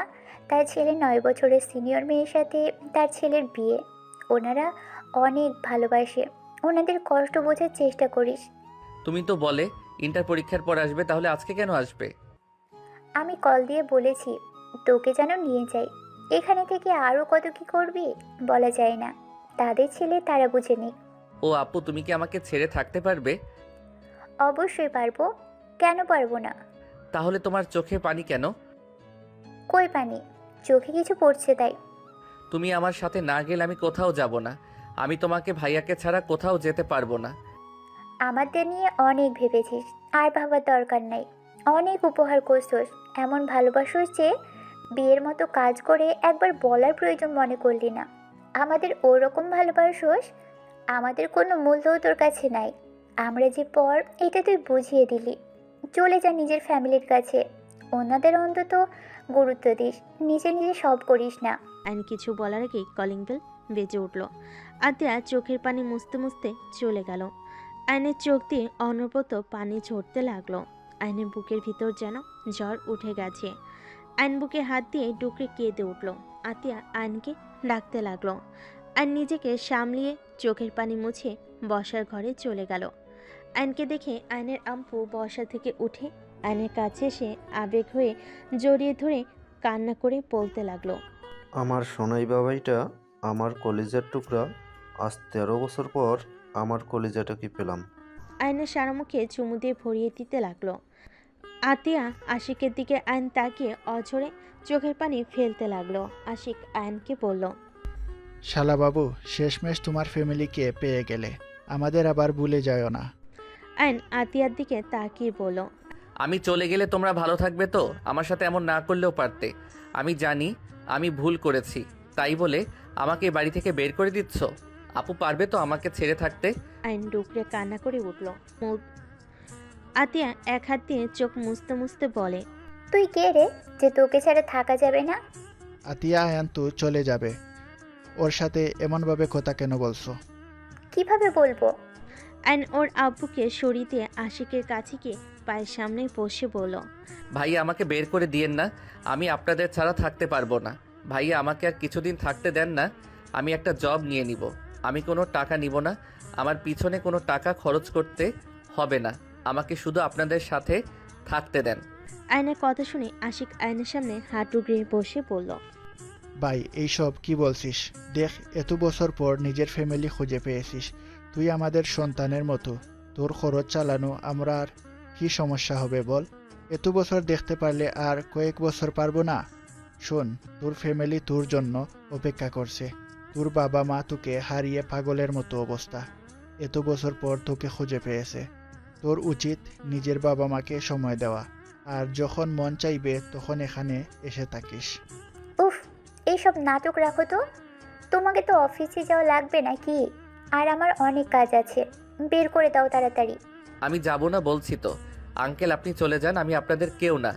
তার ছেলে 9 বছরের সিনিয়র মেয়ের সাথে তার ছেলের বিয়ে। ওনারা অনেক ভালোবাসে, ওনাদের কষ্ট বোঝার চেষ্টা করিস। তুমি তো বলে ইন্টার পরীক্ষার পর আসবে, তাহলে আজকে কেন আসবে? আমি কল দিয়ে বলেছি তোকে যেন নিয়ে যাই। এখানে থেকে আরও কত কি করবি বলা যায় না। তাদের ছেলে তারা বুঝে নিক। ও আপু, তুমি কি আমাকে ছেড়ে থাকতে পারবে? অবশ্যই পারবো, কেন পারবো না? তাহলে তোমার চোখে পানি কেন? কই পানি? চোখে কিছু পড়ছে তাই। তুমি আমার সাথে না গেলে আমি কোথাও যাব না। আমি তোমাকে ভাইয়াকে ছাড়া কোথাও যেতে পারবো না। আমাদের নিয়ে অনেক ভেবেছিস, আর ভাবার দরকার নাই। অনেক উপহার করছোস, এমন ভালোবাসোস যে বিয়ের মতো কাজ করে একবার বলার প্রয়োজন মনে করলি না। আমাদের ওরকম ভালোবাসোস, আমাদের কোনো মূল্যও তোর কাছে নাই। আমরা যে পর এটা তুই বুঝিয়ে দিলি। চলে যা নিজের ফ্যামিলির কাছে, ওনাদের অন্তত গুরুত্ব দিস, নিজে নিজে সব করিস না। আইন কিছু বলার আগেই কলিং বেল বেজে উঠল। আতিয়া চোখের পানি মুছতে মুছতে চলে গেল। আইনের চোখ দিয়ে অনবরত পানি ঝরতে লাগলো। আইনের বুকের ভিতর যেন জ্বর উঠে গেছে। আইন বুকে হাত দিয়ে ডুকরে কেঁদে উঠল। আতিয়া আইনকে ডাকতে লাগলো। আইন নিজেকে সামলিয়ে চোখের পানি মুছে বসার ঘরে চলে গেল। আইনকে দেখে আইনের আম্পু বসা থেকে উঠে আইনের কাছে এসে আবেগ হয়ে জড়িয়ে ধরে কান্না করে বলতে লাগলো, আমার সোনাই বাবাইটা, আমার কলিজার টুকরা, আজ 13 বছর পর আমার কলিজাটাকে পেলাম। আয়নের সারা মুখে চুমু দিয়ে ভরিয়ে দিতে লাগলো। আতিয়া আশিকের দিকে আয়ন তাকিয়ে অঝরে চোখের পানি ফেলতে লাগলো। আশিক আয়নকে বলল, শালাবাবু, শেষমেশ তোমার ফ্যামিলিকে পেয়ে গেলে, আমাদের আবার ভুলে যাও না। আয়ন আতিয়ার দিকে তাকিয়ে বলল, আমি চলে গেলে তোমরা ভালো থাকবে তো? আমার সাথে এমন না করলেও পারতে। আমি জানি আমি ভুল করেছি, তাই বলে আমাকে বাড়ি থেকে বের করে দিচ্ছ? আপু পারবে তো আমাকে ছেড়ে থাকতে? আয়ন ডুকরে কান্না করে উঠল। আতিয়া এক হাত দিয়ে চোখ মুছতে মুছতে বলে, তুই কে রে যে তোকে ছাড়া থাকা যাবে না? আতিয়া আয়ান তো চলে যাবে, ওর সাথে এমনভাবে কথা কেন বলছো? কিভাবে বলবো? আয়ন ওর আব্বুকে সরিয়ে দিয়ে আশিকের কাছে গিয়ে পায়ের সামনে বসে বলল, ভাইয়া আমাকে বের করে দিয়েন না, আমি আপনাদের ছাড়া থাকতে পারবো না। ভাইয়া আমাকে আর কিছুদিন থাকতে দেন না, আমি একটা জব নিয়ে নিব। আমি কোনো টাকা নিব না, আমার পিছনে কোনো টাকা খরচ করতে হবে না, আমাকে শুধু আপনাদের সাথে থাকতে দেন। আয়নের কথা শুনে আশিক আয়নের সামনে হাঁটু গিয়ে বসে বলল, ভাই, এইসব কি বলছিস? দেখ, এত বছর পর নিজের ফ্যামিলি খুঁজে পেয়েছিস, তুই আমাদের সন্তানের মতো, তোর খরচ চালানো আমরা আর কি সমস্যা হবে বল? এত বছর দেখতে পারলে আর কয়েক বছর পারবো না? শোন, তোর ফ্যামিলি তোর জন্য অপেক্ষা করছে। তোর বাবা মা তোকে হারিয়ে পাগলের মতো অবস্থা, এত বছর পর তোকে খুঁজে পেয়েছে। তোর উচিত নিজের বাবা মাকে সময় দেওয়া, আর যখন মন চাইবে তখন এখানে এসে থাকিস। উফ, এইসব নাটক রাখো তো। তোমাকে তো অফিসে যাওয়া লাগবে নাকি? আর আমার অনেক কাজ আছে, বের করে দাও তাড়াতাড়ি। আমি যাব না বলছি তো। আঙ্কেল আপনি চলে যান, আমি আপনাদের কেউ না।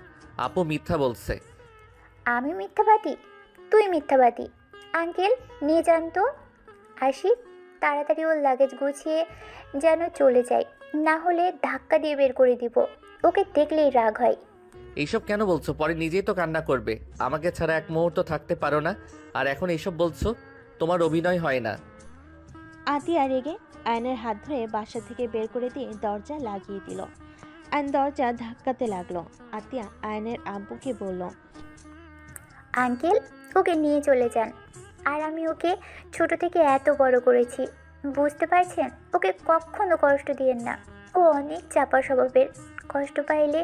আপু মিথ্যা বলছে। আমি মিথ্যাবাদী? তুই মিথ্যাবাদী। আঙ্কেল নিয়ে যান তো। আসি, তাড়াতাড়ি ওর লাগেজ গুছিয়ে যেন চলে যায়, না হলে ধাক্কা দিয়ে বের করে দিব। ওকে দেখলেই রাগ হয়। এইসব কেন বলছো? পরে নিজেই তো কান্না করবে। আমাকে ছাড়া এক মুহূর্ত থাকতে পারো না, আর এখন এইসব বলছো? তোমার অভিনয় হয় না। আতিয়া রেগে আয়নের হাত ধরে বাসা থেকে বের করে দিয়ে দরজা লাগিয়ে দিল। আয়ন দরজা ধাক্কাতে লাগলো। আতিয়া আয়নের আব্বুকে বলল, আঙ্কেল ওকে নিয়ে চলে যান। আর আমি ওকে ছোট থেকে এত বড় করেছি, বুঝতে পারছেন? ওকে কখনো কষ্ট দিয়েন না। ও অনেক চাপা স্বভাবের, কষ্ট পাইলে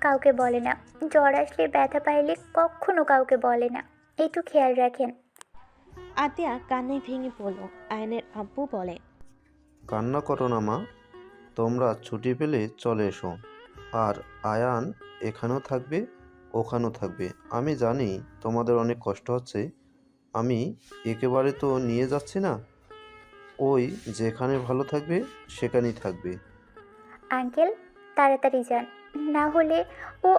কাউকে বলে না, জ্বর আসলে ব্যথা পাইলে কখনো কাউকে বলে না, একটু খেয়াল রাখেন। আতিয়া কান্নায় ভেঙে পড়ল। আয়নের আব্বু বলে, কান্না করো না মা, তোমরা ছুটি পেলে চলে এসো। আর আয়ান এখানেও থাকবে, ওখানেও থাকবে। আমি জানি তোমাদের অনেক কষ্ট হচ্ছে, আমি একেবারে তো নিয়ে যাচ্ছি না। ওই যেখানে ভালো থাকবে সেখানেই থাকবে। আঙ্কেল তাড়াতাড়ি যান, না হলে ও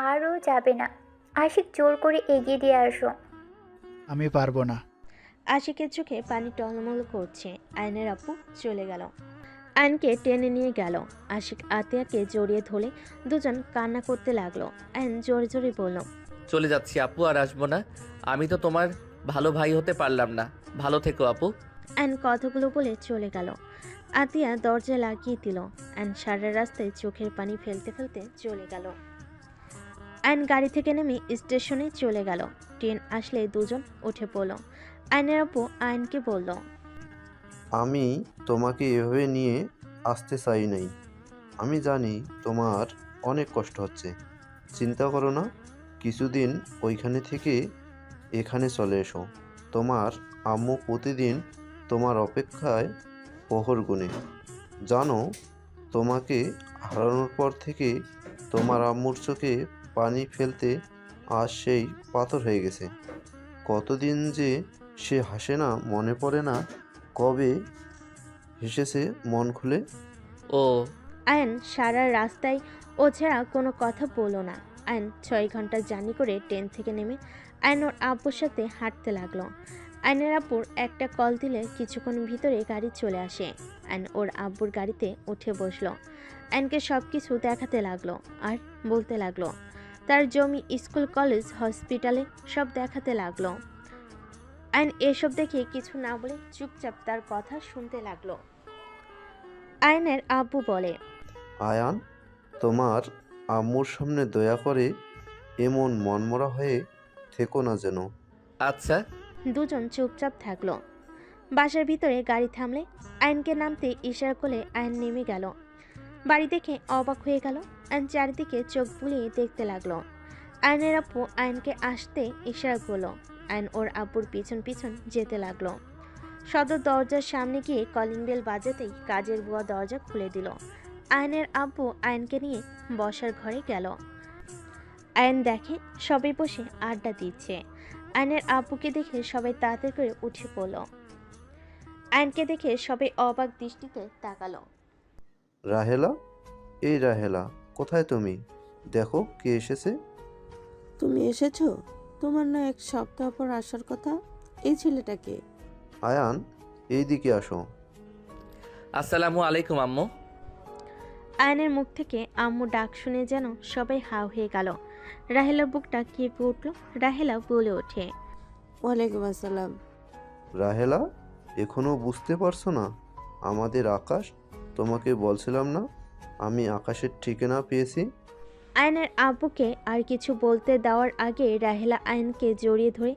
আরও যাবে না। আশিক জোর করে এগিয়ে দিয়ে আসো। আমি পারবো না। আশিকের চোখে পানি টলমল করছে। আয়নের আব্বু চলে গেল। আয়নকে টেনে নিয়ে গেল। আশিক আতিয়াকে জড়িয়ে ধরে দুজন কান্না করতে লাগলো। আয়ন জোরে জোরে বলল, চলে যাচ্ছি আপু, আর আসবো না। আমি তো তোমার ভালো ভাই হতে পারলাম না। ভালো থেকো আপু। আয়ন কথাগুলো বলে চলে গেল। আতিয়া দরজা লাগিয়ে দিল। আয়ন সারা রাস্তায় চোখের পানি ফেলতে ফেলতে চলে গেল। আয়ন গাড়ি থেকে নেমে স্টেশনে চলে গেল। ট্রেন আসলে দুজন উঠে পড়ল। আয়নের আব্বু আয়নকে বলল, আমি তোমাকে এভাবে নিয়ে আসতে চাই নাই। আমি জানি তোমার অনেক কষ্ট হচ্ছে, চিন্তা করো না। কিছুদিন ওইখানে থেকে এখানে চলে এসো। তোমার আম্মু প্রতিদিন তোমার অপেক্ষায় প্রহর গুনে। জানো তোমাকে হারানোর পর থেকে তোমার আম্মুর চোখে পানি ফেলতে আজ সেই পাথর হয়ে গেছে। কতদিন যে সে হাসে না, মনে পড়ে না কবে হেসেছে মন খুলে। ও আয়ন সারা রাস্তায় ও ছাড়া কোনো কথা বলল না। আয়ন 6 ঘন্টা জার্নি করে ট্রেন থেকে নেমে আয়ন ওর আব্বুর সাথে হাঁটতে লাগলো। আয়নের আব্বুর একটা কল দিলে কিছুক্ষণ ভিতরে গাড়ি চলে আসে। আয়ন ওর আব্বুর গাড়িতে উঠে বসলো। আয়নকে সব কিছু দেখাতে লাগলো আর বলতে লাগলো তার জমি, স্কুল, কলেজ, হসপিটালে সব দেখাতে লাগলো। আয়ন এসব দেখে কিছু না বলে চুপচাপ তার কথা শুনতে লাগলো। আয়নের আব্বু বলে, আয়ান, তোমার আম্মুর সামনে দয়া করে এমন মনমরা হয়ে থেকো না যেন। আচ্ছা। দুজন চুপচাপ থাকলো। বাসার ভিতরে গাড়ি থামলে আয়নকে নামতে ইশারা করলে আয়ন নেমে গেল। বাড়ি দেখে অবাক হয়ে গেল। আয়ন চারিদিকে চোখ বুলিয়ে দেখতে লাগলো। আয়নের আব্বু আয়নকে আসতে ইশারা করলো। আয়ন ওর আব্বুর পিছন পিছন যেতে লাগলো। সদর দরজার সামনে গিয়ে কলিং বেল বাজাতেই কাজের বুয়া দরজা খুলে দিল। আয়নের আব্বু আয়নকে নিয়ে বসার ঘরে গেল। আয়ন দেখে সবাই বসে আড্ডা দিচ্ছে। আয়নের আব্বুকে দেখে সবাই তাড়াতাড়ি করে উঠে পড়ল। আয়নকে দেখে সবাই অবাক দৃষ্টিতে তাকালো। রাহেলা, এই রাহেলা, কোথায় তুমি? দেখো কে এসেছে। তুমি এসেছো? তোমার না 1 সপ্তাহ পর আসার কথা। এই ছেলেটাকে। আয়ান, এই দিকে আসো। আসসালামু আলাইকুম আম্মু। আয়নের মুখ থেকে আম্মু ডাক শুনে যেন সবাই হাও হয়ে গেল। রাহেলার বুকটা কেঁপে উঠল। রাহেলা বলে ওঠে, ওয়ালাইকুম আসসালাম। রাহেলা, এখনো বুঝতে পারছো না আমাদের আকাশ? তোমাকে বলছিলাম না আমি আকাশের ঠিকানা পেয়েছি। আয়নের আব্বুকে আর কিছু বলতে দেওয়ার আগে রাহেলা আয়নকে জড়িয়ে ধরে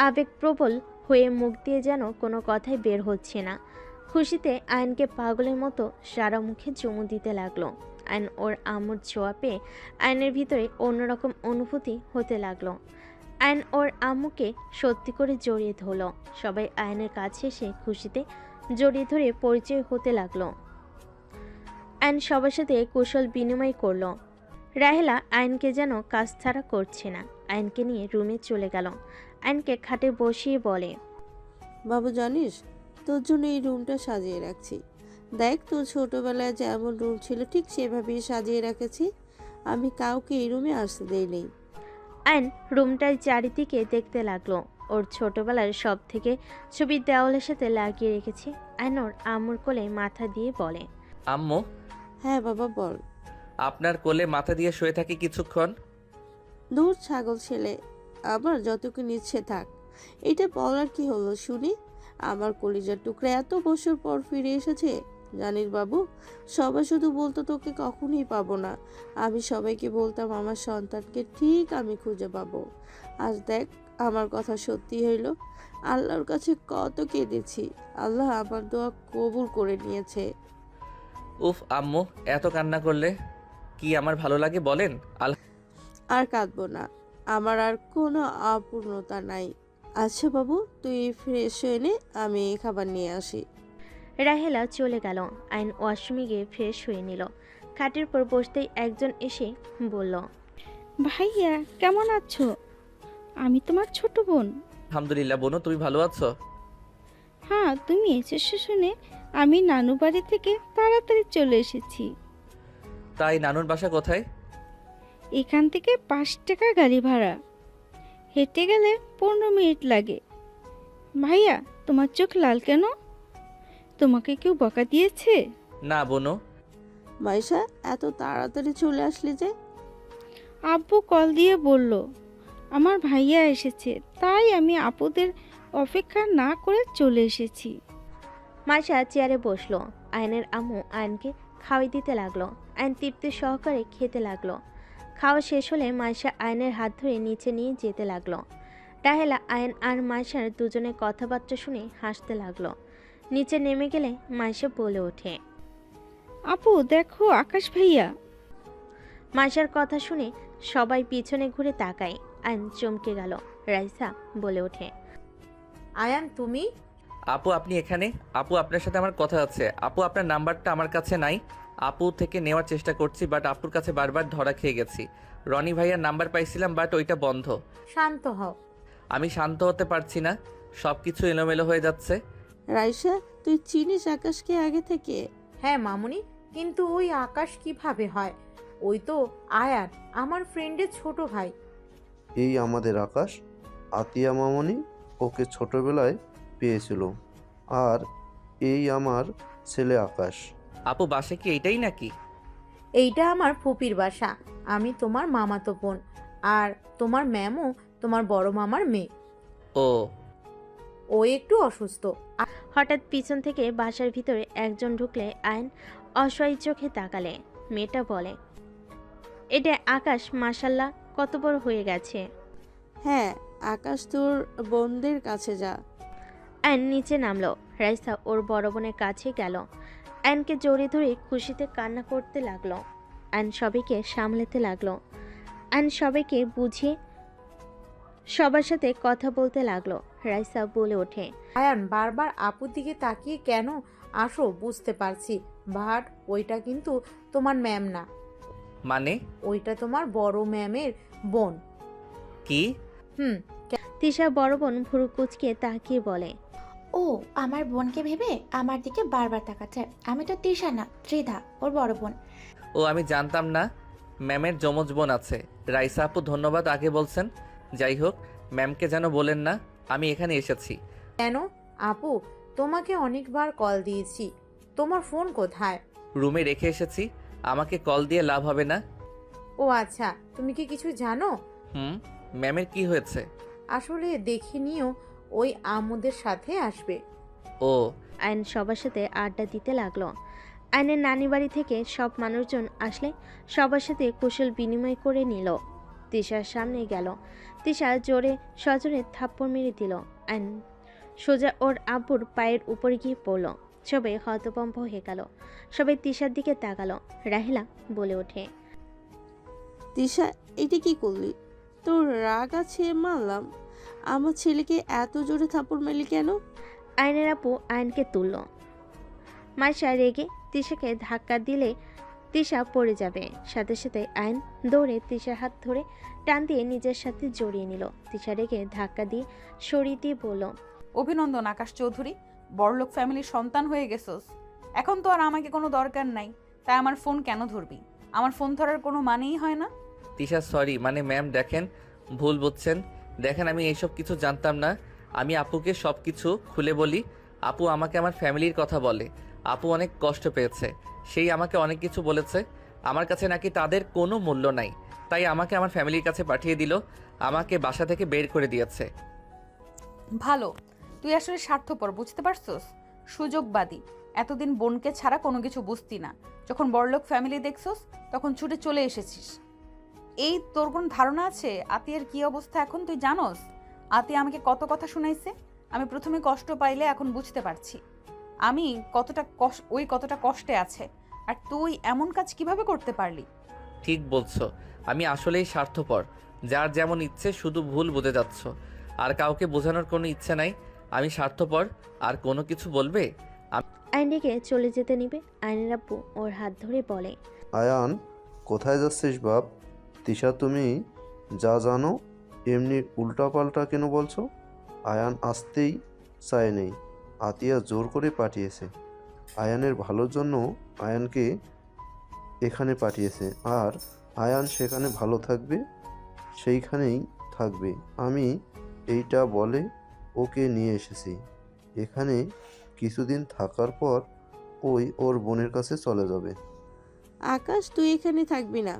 আবেগপ্রবল হয়ে মুখ দিয়ে যেন কোনো কথাই বের হচ্ছে না। খুশিতে আয়নকে পাগলের মতো সারা মুখে চুমু দিতে লাগলো। আয়ন ওর আম্মুর ছোঁয়া পেয়ে আয়নের ভিতরে অন্যরকম অনুভূতি হতে লাগলো। আয়ন ওর আম্মুকে সত্যি করে জড়িয়ে ধরল। সবাই আয়নের কাছে এসে খুশিতে জড়িয়ে ধরে পরিচয় হতে লাগলো। আয়ন সবার সাথে কুশল বিনিময় করলো। রাহেলা আয়নকে যেন কাজ ছাড়া করছে না। আয়নকে নিয়ে রুমে চলে গেল। আয়নকে খাটে বসিয়ে বলে, বাবু জানিস, তোর জন্য এই রুমটা সাজিয়ে রাখছি। দেখ, তোর ছোটবেলায় যেমন রুম ছিল ঠিক সেভাবেই সাজিয়ে রেখেছি। আমি কাউকে এই রুমে আসতে দেইনি। আয়ন রুমটার চারিদিকে দেখতে লাগলো। ওর ছোটবেলার সব থেকে ছবি দেওয়ালের সাথে লাগিয়ে রেখেছে। আয়ন ওর আম্মুর কোলে মাথা দিয়ে বলে, আম্মু, হ্যাঁ বাবা বল। আপনার কোলে মাথা দিয়ে শুয়ে থাকি কিছুক্ষণ। দূর ছাগল ছেলে, আবার যতক্ষণ ইচ্ছে থাক। এটা বলার কি হলো শুনি? আমার কলিজার টুকরা এত বছর পর ফিরে এসেছে। জানিস বাবু, সবাই শুধু বলতো তোকে কখনোই পাবো না। আমি সবাইকে বলতাম আমার সন্তানকে ঠিক আমি খুঁজে পাবো। আজ দেখ, আমার কথা সত্যি হইল। আল্লাহর কাছে কত কেঁদেছি, আল্লাহ আমার দোয়া কবুল করে নিয়েছে। উফ আম্মু, এত কান্না করলে কি আমার ভালো লাগে বলেন? আর কাঁদবো না, আমার আর কোনো অপূর্ণতা নাই। আচ্ছা বাবু, তুই ফ্রেশ হয়ে নে, আমি খাবার নিয়ে আসি। রাহেলা চলে গেল। আয়ন ওয়াশরুমে গিয়ে ফ্রেশ হয়ে নিল। খাটের পর বসতেই একজন এসে বলল, ভাইয়া কেমন আছো? আমি তোমার ছোট বোন। আলহামদুলিল্লাহ বোনু, তুমি ভালো আছো? হ্যাঁ, তুমি এসেছো শুনে আমি নানু বাড়ি থেকে তাড়াতাড়ি চলে এসেছি। তাই নানুর বাসা কোথায়? এখান থেকে 5 টাকা গাড়ি ভাড়া, হেঁটে গেলে 15 মিনিট লাগে। ভাইয়া, তোমার চোখ লাল কেন? তোমাকে কেউ বকা দিয়েছে? না বোনু। মাইশা, এত তাড়াতাড়ি চলে আসলি যে? আব্বু কল দিয়ে বলল আমার ভাইয়া এসেছে, তাই আমি আপুদের অপেক্ষা না করে চলে এসেছি। মাইশা চেয়ারে বসলো। আয়নের আম্মু আয়নকে খাওয়াই দিতে লাগলো। আয়ন তৃপ্তি সহকারে খেতে লাগলো। খাওয়া শেষ হলে মাইশা আয়নের হাত ধরে নিচে নিয়ে যেতে লাগলো। রাহেলা আয়ন আর মাইশার দুজনের কথাবার্তা শুনে হাসতে লাগলো। নিচে নেমে গেলে মাইশা বলে ওঠে, আপু দেখো আকাশ ভাইয়া। মাইশার কথা শুনে সবাই পিছনে ঘুরে তাকায়। আয়ন চমকে গেল। রাইসা বলে ওঠে, আয়ান তুমি? আপু আপনি এখানে? আপু আপনার সাথে আমার কথা আছে। আপু আপনার নাম্বারটা আমার কাছে নাই। আপু থেকে নেওয়ার চেষ্টা করছি, বাট আপুর কাছে বারবার ধরা খেয়ে গেছি। রনি ভাইয়ার নাম্বার পাইছিলাম, বাট ওইটা বন্ধ। শান্ত হও। আমি শান্ত হতে পারছি না, সব কিছু এলোমেলো হয়ে যাচ্ছে। রাইসা, তুই চিনিস আকাশকে আগে থেকে? হ্যাঁ মামুনি, কিন্তু ওই আকাশ কিভাবে হয়? ওই তো আয়ান, আমার ফ্রেন্ডের ছোট ভাই। এই আমাদের আকাশ, আতিয়া মামনি ওকে ছোটবেলায় পেয়েছিল। আর এই আমার ছেলে আকাশ। আপু বাসে কি এইটাই নাকি? এইটা আমার ফুপির বাসা। আমি তোমার মামাতো বোন, আর তোমার ম্যামও তোমার বড় মামার মেয়ে। ও ও একটু অসুস্থ। হঠাৎ পিছন থেকে বাসার ভিতরে একজন ঢুকলে আয়ন অসহায় চোখে তাকালে। মেয়েটা বলে, এটা আকাশ, মাশাল্লাহ কত বড় হয়ে গেছে। হ্যাঁ, আকাশ তোর বোনদের কাছে যা। আয়ন নিচে নামলো। রাইসা ওর বড় বোনের কাছে গেল। আয়নকে জড়িয়ে ধরে খুশিতে কান্না করতে লাগলো। আয়ন সবাইকে সামলাতে লাগলো। আয়ন সবাইকে বুঝিয়ে সবার সাথে কথা বলতে লাগলো। রাইসা বলে ওঠে, আয়ান বারবার আপুর দিকে তাকিয়ে কেন আসো বুঝতে পারছি, বাট ওইটা কিন্তু তোমার ম্যাম না, মানে? ওইটা তোমার বড় ম্যামের বোন। কি? তিশা বড় বোন ভুরু কুচকে তাকিয়ে বলে, ও আমার বোনকে ভেবে আমার দিকে বারবার তাকাচ্ছে। আমি তো তৃষা না, ত্রিধা, ওর বড় বোন। ও আমি জানতাম না ম্যামের যমজ বোন আছে। রাইসা আপু ধন্যবাদ আগে বলছেন। যাই হোক, ম্যামকে যেন বলেন না আমি এখানে এসেছি। কেন আপু, তোমাকে অনেকবার কল দিয়েছি, তোমার ফোন কোথায়? রুমে রেখে এসেছি, আমাকে কল দিয়ে লাভ হবে না। ও আচ্ছা, তুমি কি কিছু জানো? ম্যামের কি হয়েছে? আসলে দেখে নিও, ওই আমুদের সাথে আসবে। ও। আয়ন সবার সাথে আড্ডা দিতে লাগলো। আয়নের নানি বাড়ি থেকে সব মানুষজন আসলে সবার সাথে কুশল বিনিময় করে নিল। তিশার সামনে গেল। তিশা জোরে সজোরে থাপ্পড় মেরে দিল। আয়ন সোজা ওর আব্বুর পায়ের উপরে গিয়ে পড়ল। সবাই হতভম্ব হয়ে গেল। সবাই তিশার দিকে তাকালো। রাহিলা বলে ওঠে, তিশা, এটা কি করলি? তোর রাগ আছে মানলাম, আমার ছেলেকে এত জোরে থাপ্পড় মারলি কেন? আয়নের আপু আয়নকে তুলল। মাইশা রেগে তিশাকে ধাক্কা দিলে তিশা পড়ে যাবে। সাথে সাথে আয়ন দৌড়ে তিশার হাত ধরে টান দিয়ে নিজের সাথে জড়িয়ে নিল। তিশা রেগে ধাক্কা দিয়ে সরিয়ে দিয়ে বলল, অভিনন্দন আকাশ চৌধুরী, বড়লোক ফ্যামিলির সন্তান হয়ে গেছোস। এখন তো আর আমাকে কোনো দরকার নাই, তাই আমার ফোন কেন ধরবি? আমার ফোন ধরার কোনো মানেই হয় না। তিশা সরি, মানে ম্যাম দেখেন, ভুল বুঝছেন। দেখেন আমি এইসব কিছু জানতাম না। আমি আপুকে সব কিছু খুলে বলি। আপু আমাকে আমার ফ্যামিলির কথা বলে। আপু অনেক কষ্ট পেয়েছে, সেই আমাকে অনেক কিছু বলেছে। আমার কাছে নাকি তাদের কোনো মূল্য নাই, তাই আমাকে আমার ফ্যামিলির কাছে পাঠিয়ে দিল। আমাকে বাসা থেকে বের করে দিয়েছে। ভালো, তুই আসলে স্বার্থপর, বুঝতে পারছোস? সুযোগবাদী। এতদিন বোনকে ছাড়া কোনো কিছু বুঝতি না, যখন বড়লোক ফ্যামিলি দেখছোস তখন ছুটে চলে এসেছিস। এই তোর কোনো ধারণা আছে আতিয়ার কি অবস্থা এখন? তুই জানোস আতিয়া আমাকে কত কথা শুনাইছে? আমি প্রথমে কষ্ট পাইলে এখন বুঝতে পারছি আমি কতটা কষ্টে আছে। আর তুই এমন কাজ কিভাবে করতে পারলি? ঠিক বলছো, আমি আসলেই স্বার্থপর। যার যেমন ইচ্ছে শুধু ভুল বুঝে যাচ্ছ, আর কাউকে বোঝানোর কোনো ইচ্ছে নাই। আমি স্বার্থপর, আর কোনো কিছু বলবে? আয়নকে চলে যেতে নিবে। আয়নের আব্বু ওর হাত ধরে বলে, আয়ান, কোথায় যাচ্ছিস বাপ? তিশা, তুমি যা জানো এমনি উল্টাপাল্টা কেন বলছো? আয়ান আসতেই চায়নি, আতিয়া জোর করে পাঠিয়েছে। আয়ানের ভালোর জন্য আয়ানকে এখানে পাঠিয়েছে, আর আয়ান সেখানে ভালো থাকবে, সেইখানেই থাকবে। আমি এইটা বলে ওকে নিয়ে এসেছি। এখানে কিছুদিন থাকার পর ওই ওর বোনের কাছে চলে যাবে। আকাশ, তুই এখানে থাকবি না।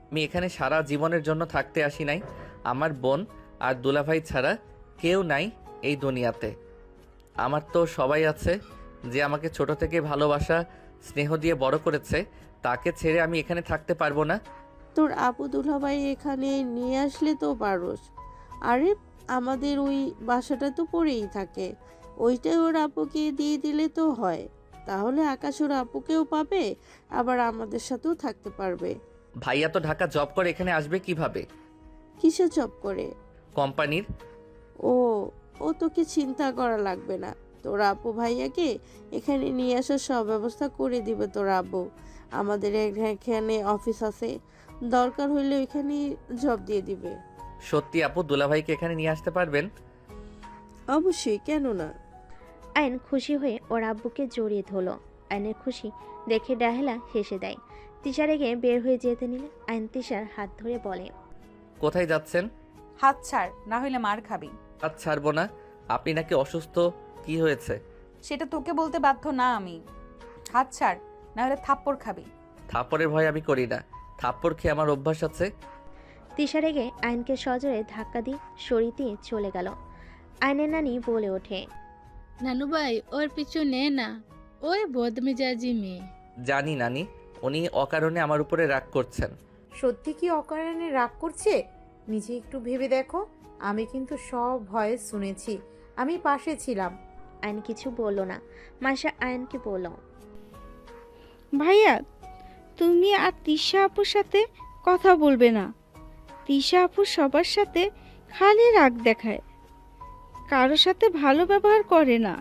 আমি এখানে সারা জীবনের জন্য থাকতে আসি নাই। আমার বোন আর দুলাভাই ছাড়া কেউ নাই এই দুনিয়াতে। আমার তো সবাই আছে, যে আমাকে ছোট থেকে ভালোবাসা স্নেহ দিয়ে বড় করেছে। তাকে ছেড়ে আমি এখানে থাকতে পারবো না। তোর আপু দুলাভাই এখানে নিয়ে আসলে তো পারোস। আরে আমাদের ওই বাসাটা তো পড়েই থাকে, ওইটাই ওর আপুকে দিয়ে দিলে তো হয়। তাহলে আকাশ ওর আপুকেও পাবে, আবার আমাদের সাথেও থাকতে পারবে। ভাইয়া তো ঢাকা জব করে, এখানে আসবে কিভাবে? কিসে জব করে? কোম্পানির। ও তোকে চিন্তা করা লাগবে না। তোর আপু ভাইয়াকে এখানে নিয়ে আসার সব ব্যবস্থা করে দিবে তোর আব্বু। আমাদের এখানে অফিস আছে, দরকার হইলে ওইখানে জব দিয়ে দিবে। সত্যি আপু দুলাভাইকে এখানে নিয়ে আসতে পারবেন? অবশ্যই, কেন না। আয়ন খুশি হয়ে ওর আব্বুকে জড়িয়ে ধরল। আয়নের খুশি দেখে ডাহেলা হেসে দেয়। তিশা রেগে বের হয়ে যেতে নিলে আয়ন তিশার হাত ধরে বলে, কোথায় যাচ্ছেন? হাত ছাড়, না হইলে মার খাবি। হাত ছাড়বো না। আপনি নাকি অসুস্থ? কি হয়েছে? সেটা তোকে বলতে বাধ্য না আমি। হাত ছাড়, না হলে থাপ্পড় খাবি। থাপ্পড়ের ভয় আমি করি না, থাপ্পড় খেয়ে আমার অভ্যাস আছে। তিশা রেগে আয়নকে সজোরে ধাক্কা দিয়ে সরিয়ে দিয়ে চলে গেল। আয়নের নানি বলে ওঠে, নানু ভাই ওর পিছু নে না, ওই বদমেজাজি মেয়ে। জানি নানি, উনি অকারণে আমার উপরে রাগ করছেন। সত্যি কি অকারণে রাগ করছে? নিজে একটু ভেবে দেখো। আমি কিন্তু সব ভয়েস শুনেছি, আমি পাশে ছিলাম। আয়ন কিছু বলল না। মাসা আয়নকে বলল, ভাইয়া তুমি আর তিশা আপুর সাথে কথা বলবে না। তিশা আপু সবার সাথে খালি রাগ দেখায়, কারোর সাথে ভালো ব্যবহার করে না।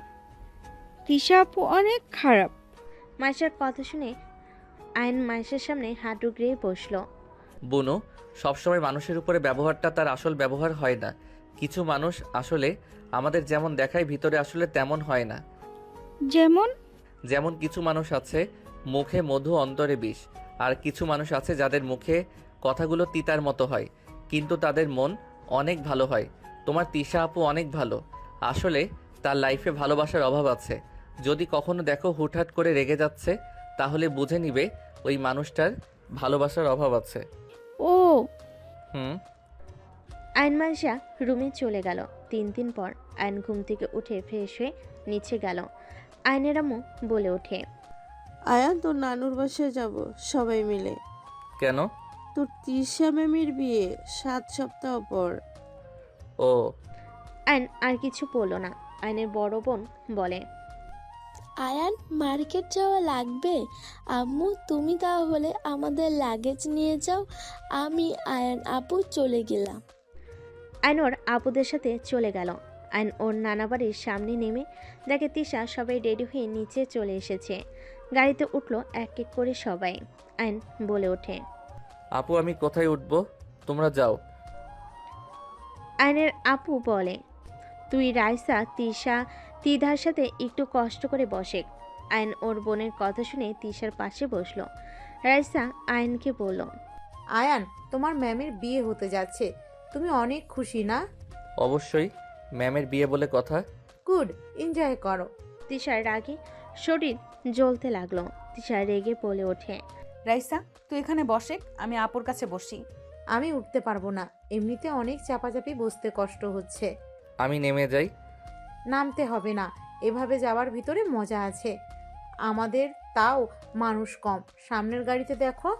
তিশা আপু অনেক খারাপ। মাসার কথা শুনে আয়ন মাসের সামনে হাঁটু গড়িয়ে বসলো। বুনু, সবসময় মানুষের উপরে ব্যবহারটা তার আসল ব্যবহার হয় না। কিছু মানুষ আসলে আমাদের যেমন দেখায় ভিতরে আসলে তেমন হয় না। যেমন যেমন কিছু মানুষ আছে মুখে মধু অন্তরে বিষ, আর কিছু মানুষ আছে যাদের মুখে কথাগুলো তিতার মতো হয় কিন্তু তাদের মন অনেক ভালো হয়। তোমার তিশা আপু অনেক ভালো। আসলে তার লাইফে ভালোবাসার অভাব আছে। যদি কখনো দেখো হুটহাট করে রেগে যাচ্ছে, তাহলে বুঝে নিবে ওই মানুষটার ভালোবাসার অভাব আছে। ও আয়ন মাসা রুমে চলে গেল। 3 দিন পর আয়ন ঘুম থেকে উঠে ফ্রেশ হয়ে নিচে গেল। আয়নের আম্মু বলে ওঠে, আয়ান, তোর নানুর বাসায় যাব সবাই মিলে। কেন? তোর তিশা ম্যামের বিয়ে 7 সপ্তাহ পর। ও। আয়ন আর কিছু বলল না। আয়নের বড় বোন বলে, আয়ান, মার্কেট যাওয়া লাগবে? আম্মু তুমি তাহলে আমাদের লাগেজ নিয়ে যাও, আমি আয়ান আপু চলে গেলাম। আয়ন ওর আপুদের সাথে চলে গেল। আয়ন ওর নানা বাড়ির সামনে নেমে দেখে তিশা সবাই রেডি হয়ে নিচে চলে এসেছে। গাড়িতে উঠলো এক এক করে সবাই। আয়ন বলে ওঠে, আপু আমি কোথায় উঠবো? তোমরা যাও। আয়নের আপু বলে, তুই রাইসা তিশা তিধার সাথে একটু কষ্ট করে বসে। আয়ন ওর বোনের কথা শুনে তিশার পাশে বসলো। রাইসা আয়নকে বলল, আয়ান, তোমার ম্যামের বিয়ে হতে যাচ্ছে, তুমি অনেক খুশি না? অবশ্যই, ম্যামের বিয়ে বলে কথা। গুড, এনজয় করো। তিশার রাগে শরীর জ্বলতে লাগলো। তিশা রেগে বলে ওঠে, রাইসা তুই এখানে বসে, আমি আপুর কাছে বসি। আমি উঠতে পারবো না, এমনিতে অনেক চাপাচাপি বসতে কষ্ট হচ্ছে। আমি নেমে যাই। নামতে হবে না, এভাবে যাওয়ার ভিতরে মজা আছে। আমাদের তাও মানুষ কম, সামনের গাড়িতে দেখো।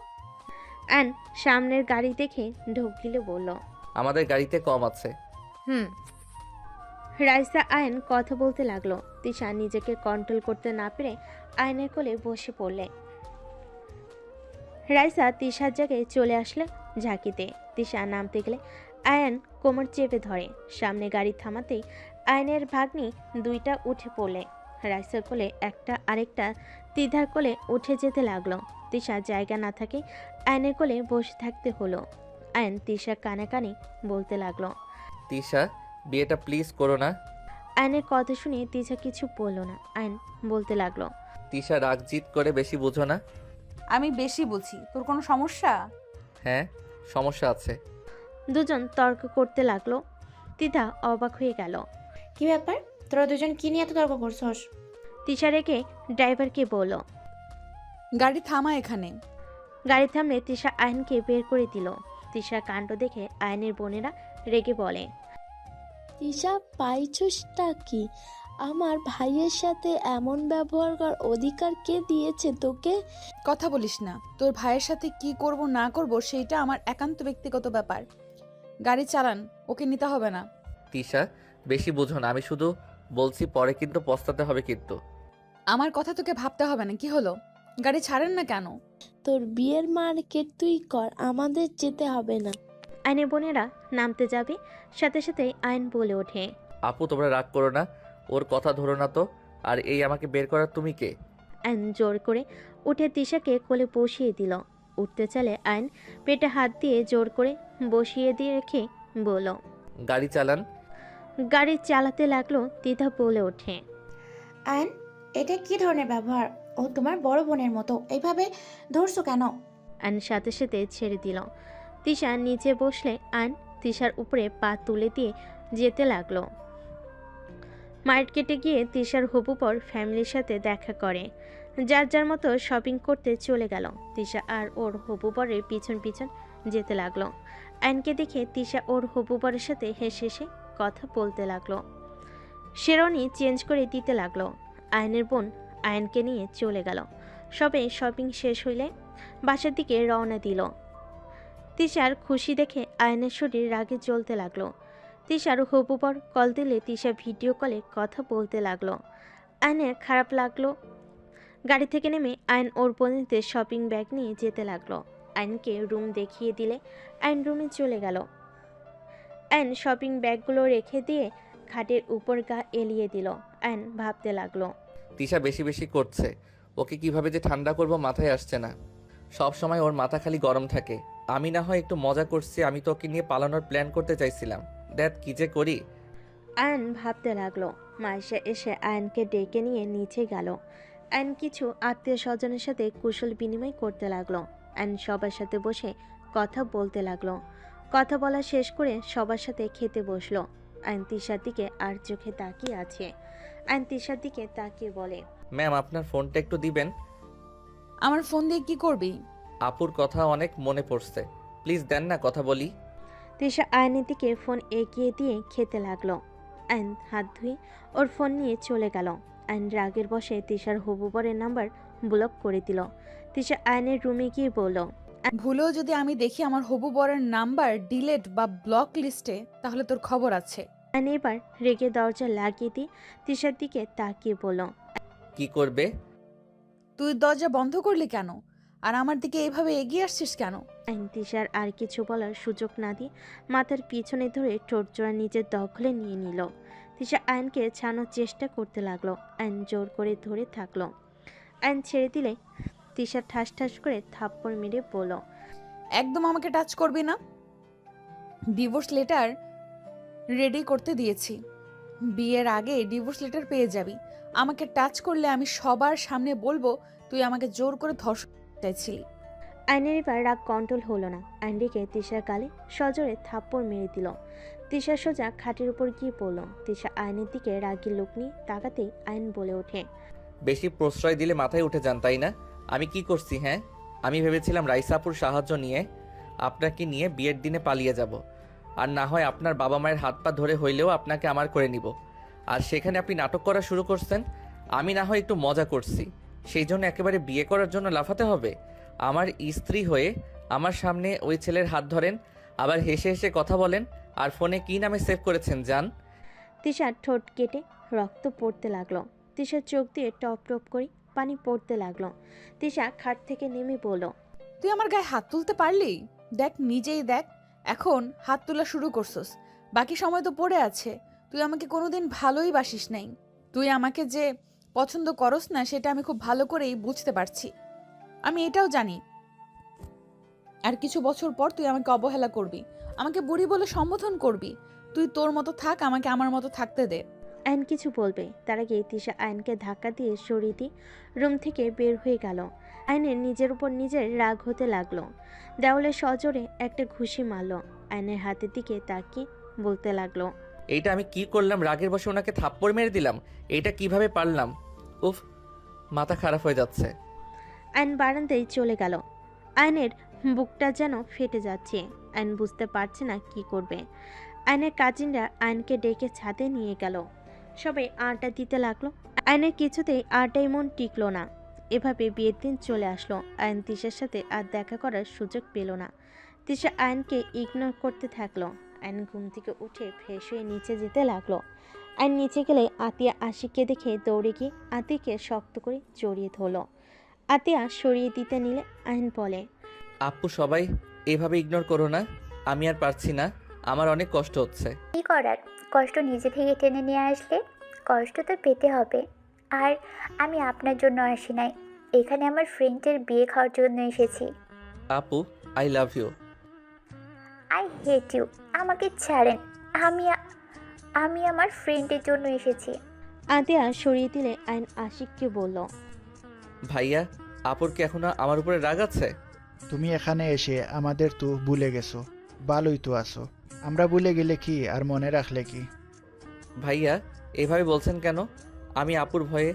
আয়ন সামনের গাড়ি দেখে ঢোক গিলে বলল, আমাদের গাড়িতে কম আছে। রাইসা আয়ন কথা বলতে লাগলো। তিশা নিজেকে কন্ট্রোল করতে না পেরে আয়নের কোলে বসে পড়লে। রাইসা তিশার জায়গায় চলে আসলে ঝাঁকিতে। তিশা নামতে গেলে আয়ন কোমর চেপে ধরে। সামনে গাড়ি থামাতেই আয়নের ভাগ্নি দুইটা উঠে পড়লে। রাইসার কোলে একটা, আরেকটা তিধার কোলে উঠে যেতে লাগলো। তিশা জায়গা না থাকে আয়নের কোলে বসে থাকতে হলো। আয়ন তিশা কানে কানে বলতে লাগলো, তিশা বিয়েটা প্লিজ করো না। আয়নের কথা শুনে তিশা কিছু বলল না। আয়ন বলতে লাগলো, তিশা রাগ জিত করে বেশি বুঝো না। আমি বেশি বুঝি, তোর কোনো সমস্যা? হ্যাঁ, সমস্যা আছে। দুজন তর্ক করতে লাগলো। তিধা অবাক হয়ে গেল। কি ব্যাপার, তোরা দুজন কি নিয়ে এত তর্ক করছস? তিশা রেখে ড্রাইভারকে বলল, গাড়ি থামা এখানে। গাড়ি থামলে তিশা আয়নকে বের করে দিল। তিশার কাণ্ড দেখে আয়নের বোনেরা রেগে বলে, তিশা পাইছসটা কি? আমার ভাইয়ের সাথে এমন ব্যবহার করার অধিকার কে দিয়েছে তোকে? কথা বলিস না, তোর ভাইয়ের সাথে কি করব না করব সেইটা আমার একান্ত ব্যক্তিগত ব্যাপার। গাড়ি চালান, ওকে নিতে হবে না। তিশা বেশি বুঝো না, আমি শুধু বলছি পরে কিন্তু পস্তাতে হবে কিন্তু। আমার কথা তোকে ভাবতে হবে না। কি হলো, গাড়ি ছাড়েন না কেন? তোর বিয়ের মার্কেট তুই কর, আমাদের যেতে হবে না। আয়নের বোনেরা নামতে যাবে, সাথে সাথে আয়ন বলে ওঠে, আপু তোমরা রাগ করো না, ওর কথা ধরো না তো। আর এই আমাকে বের করার তুমি কে? আয়ন জোর করে উঠে তিশাকে কোলে বসিয়ে দিল। উঠতে চালে আয়ন পেটে হাত দিয়ে জোর করে বসিয়ে দিয়ে রেখে বলল, গাড়ি চালান। গাড়ি চালাতে লাগলো। তিথা বলে ওঠে, আয়ন, এটা কি ধরনের ব্যবহার? ও তোমার বড় বোনের মতো, এইভাবে ধরছো কেন? আয়ন সাথে সাথে ছেড়ে দিল। তিশা নিচে বসলে আয়ন তিশার উপরে পা তুলে দিয়ে যেতে লাগলো। মার্কেটে গিয়ে তিশার হবু বর ফ্যামিলির সাথে দেখা করে। যার যার মতো শপিং করতে চলে গেল। তিশা আর ওর হবু বরের পিছন পিছন যেতে লাগলো। আয়নকে দেখে তিশা ওর হবু বরের সাথে হেসে হেসে কথা বলতে লাগলো। শেরওয়ানি চেঞ্জ করে দিতে লাগলো। আয়নের বোন আয়নকে নিয়ে চলে গেল। সবে শপিং শেষ হইলে বাসার দিকে রওনা দিল। তিশার খুশি দেখে আয়নের শরীর রাগে জ্বলতে লাগলো। তিশার হবু বর কল দিলে তিশা ভিডিও কলে কথা বলতে লাগলো। আয়নের খারাপ লাগলো। গাড়ি থেকে নেমে আয়ন ওর বোনদের শপিং ব্যাগ নিয়ে যেতে লাগলো। আয়নকে রুম দেখিয়ে দিলে আয়ন রুমে চলে গেল। আয়ন শপিং ব্যাগগুলো রেখে দিয়ে খাটের উপর গা এলিয়ে দিল। আয়ন ভাবতে লাগলো, তিশা বেশি বেশি করছে। ওকে কিভাবে যে ঠান্ডা করব মাথায় আসছে না। সব সময় ওর মাথা খালি গরম থাকে। আমি না হয় একটু মজা করছি, আমি তো ওকে নিয়ে পালানোর প্ল্যান করতে চাইছিলাম। দেখ কি যে করি। আয়ন ভাবতে লাগলো। মাইশা এসে আয়নকে ডেকে নিয়ে নিচে গেল। আয়ন কিছু আত্মীয় স্বজনের সাথে কুশল বিনিময় করতে লাগলো। আয়ন সবার সাথে বসে কথা বলতে লাগলো। কথা বলা শেষ করে সবার সাথে খেতে বসলো। আয়ন তিশার দিকে আর চোখে তাকিয়ে আছে। আয়ন তিশার দিকে তাকিয়ে বলে, ম্যাম আপনার ফোনটা একটু দিবেন। আমার ফোন দিয়ে কি করবি? আপুর কথা অনেক মনে পড়ছে, প্লিজ দেন না, কথা বলি। তিশা আয়নের দিকে ফোন এগিয়ে দিয়ে খেতে লাগলো। আয়ন হাত ধুয়ে ওর ফোন নিয়ে চলে গেল। আয়ন রাগের বসে তিশার হবু বরের নাম্বার ব্লক করে দিল। তিশা আয়নের রুমে গিয়ে বলল, ভুলেও যদি আমি দেখি আমার হবু বরের নাম্বার ডিলেট বা ব্লক লিস্টে, তাহলে তোর খবর আছে। আয়ন এবার রেগে দরজা লাগিয়ে দিয়ে তিশার দিকে তাকিয়ে বলল, কি করবে? তুই দরজা বন্ধ করলি কেন? আর আমার দিকে এভাবে এগিয়ে আসছিস কেন? আয়ন তিশার আর কিছু বলার সুযোগ না দিয়ে মাথার পিছনে ধরে ঠোঁটজোড়া নিজের দখলে নিয়ে নিল। তিশা আয়নকে ছাড়ানোর চেষ্টা করতে লাগলো। আয়ন জোর করে ধরে থাকলো। আয়ন ছেড়ে দিলে তিশা ঠাস ঠাস করে থাপ্পড় মেরে বলল, একদম আমাকে টাচ করবি না। ডিভোর্স লেটার রেডি করতে দিয়েছি। বিয়ের আগে ডিভোর্স লেটার পেয়ে যাবি। আমাকে টাচ করলে আমি সবার সামনে বলবো তুই আমাকে জোর করে ধর্ষণ চাইছিলি। আয়নের এবার রাগ কন্ট্রোল হলো না। আয়ন রেগে তিশার গালে সজোরে থাপ্পড় মেরে দিল। তিশা সোজা খাটের উপর গিয়ে পড়ল। তিশা আয়নের দিকে রাগী লোক নিয়ে তাকাতেই আয়ন বলে ওঠে, বেশি প্রশ্রয় দিলে মাথায় উঠে যান তাই না? আমি কি করছি? হ্যাঁ, আমি ভেবেছিলাম রাইসাপুর সাহায্য নিয়ে আপনাকে নিয়ে বিয়ের দিনে পালিয়ে যাব, আর না হয় আপনার বাবা মায়ের হাত পা ধরে হইলেও আপনাকে আমার করে নিব। আর সেখানে আপনি নাটক করা শুরু করছেন। আমি না হয় একটু মজা করছি, সেই জন্য একেবারে বিয়ে করার জন্য লাফাতে হবে? আমার স্ত্রী হয়ে আমার সামনে ওই ছেলের হাত ধরেন, আবার হেসে হেসে কথা বলেন, আর ফোনে কি নামে সেভ করেছেন জান? তিশার ঠোঁট কেটে রক্ত পড়তে লাগলো। তিশার চোখ দিয়ে টপ টপ করে পানি পড়তে লাগলো। তিশা খাট থেকে নেমে বলল, তুই আমার গায়ে হাত তুলতে পারলি? দেখ, নিজেই দেখ, এখন হাত তোলা শুরু করছস। বাকি সময় তো পড়ে আছে। তুই আমাকে কোনোদিন ভালোই বাসিস নাই। তুই আমাকে যে পছন্দ করস না সেটা আমি খুব ভালো করেই বুঝতে পারছি। আমি এটাও জানি আর কিছু বছর পর তুই আমাকে অবহেলা করবি, আমাকে বুড়ি বলে সম্বোধন করবি। তুই তোর মতো থাক, আমাকে আমার মতো থাকতে দে। আয়ন কিছু বলবে তার আগে তিশা আয়নকে ধাক্কা দিয়ে সরিয়ে দিয়ে রুম থেকে বের হয়ে গেল। আয়নের নিজের উপর নিজের রাগ হতে লাগলো। দেওয়ালে সজোরে একটা ঘুষি মারল। আয়নের হাতের দিকে তাকিয়ে বলতে লাগলো, এইটা আমি কি করলাম? রাগের বসে ওনাকে থাপ্পড় মেরে দিলাম। এইটা কিভাবে পারলাম? উফ, মাথা খারাপ হয়ে যাচ্ছে। আয়ন বারান্দায় চলে গেল। আয়নের বুকটা যেন ফেটে যাচ্ছে। আয়ন বুঝতে পারছে না কি করবে। আয়নের কাজিনরা আয়নকে ডেকে ছাদে নিয়ে গেল। সবাই আড্ডা দিতে লাগলো। আয়নের কিছুতেই আড্ডায় মন টিকলো না। এভাবে বিয়ের দিন চলে আসলো। আয়ন তিশার সাথে আর দেখা করার সুযোগ পেল না। তিশা আয়নকে ইগনোর করতে থাকলো। আয়ন ঘুম থেকে উঠে ফ্রেশ হয়ে নিচে যেতে লাগলো। আয়ন নিচে গেলে আতিয়া আশিককে দেখে দৌড়ে গিয়ে আতিকে শক্ত করে জড়িয়ে ধরল। আতিয়া সরিয়ে দিতে নিলে আয়ন বলে, আপু সবাই এভাবে ইগনোর করো না, আমি আর পারছি না, আমার অনেক কষ্ট হচ্ছে। কি করার, কষ্ট নিজে থেকে টেনে নিয়ে আসলে কষ্ট তো পেতে হবে। আর আমি আপনার জন্য আসি নাই, এখানে আমার ফ্রেন্ডের বিয়ে খাওয়ার জন্য এসেছি। আপু, I love you. I hate you. আমাকে ছাড়েন। আমি আমার ফ্রেন্ডের জন্য এসেছি। আতিয়া সরিয়ে দিলে আইন আশিককে বলল, ভাইয়া, আপুর কি এখনো আমার উপরে রাগ আছে? তুমি এখানে এসে আমাদের তো ভুলে গেছো। ভালোই তো আছো। আমরা ভুলে গেলে কি আর মনে রাখলে কি? ভাইয়া, এভাবে বলছেন কেন? আমি আপুর ভয়ে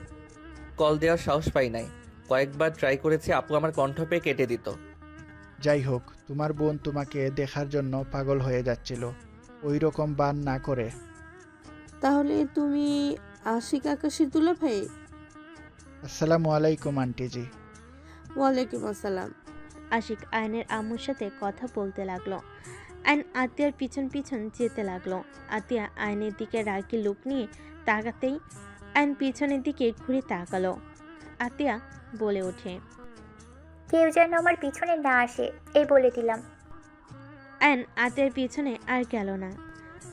কল দেওয়ার সাহস পাই নাই। কয়েকবার ট্রাই করেছি, আপু আমার কণ্ঠ পেয়ে কেটে দিত। যাই হোক, তোমার বোন তোমাকে দেখার জন্য পাগল হয়ে যাচ্ছিল। ওই রকম বান না করে। তাহলে তুমি আশিক আকাশের দুলাভাই? আসসালামু আলাইকুম আন্টিজি। ওয়ালাইকুম আসসালাম। আশিক আয়নের আম্মুর সাথে কথা বলতে লাগলো। আয়ন আতিয়ার পিছন পিছন যেতে লাগলো। আতিয়া আয়নের দিকে রাগি লুক নিয়ে তাকাতেই আয়ন পিছনের দিকে ঘুরে তাকালো। আতিয়া বলে ওঠে, কেউ যেন আমার পিছনে না আসে, এই বলে দিলাম। আয়ন আতিয়ার পিছনে আর গেল না।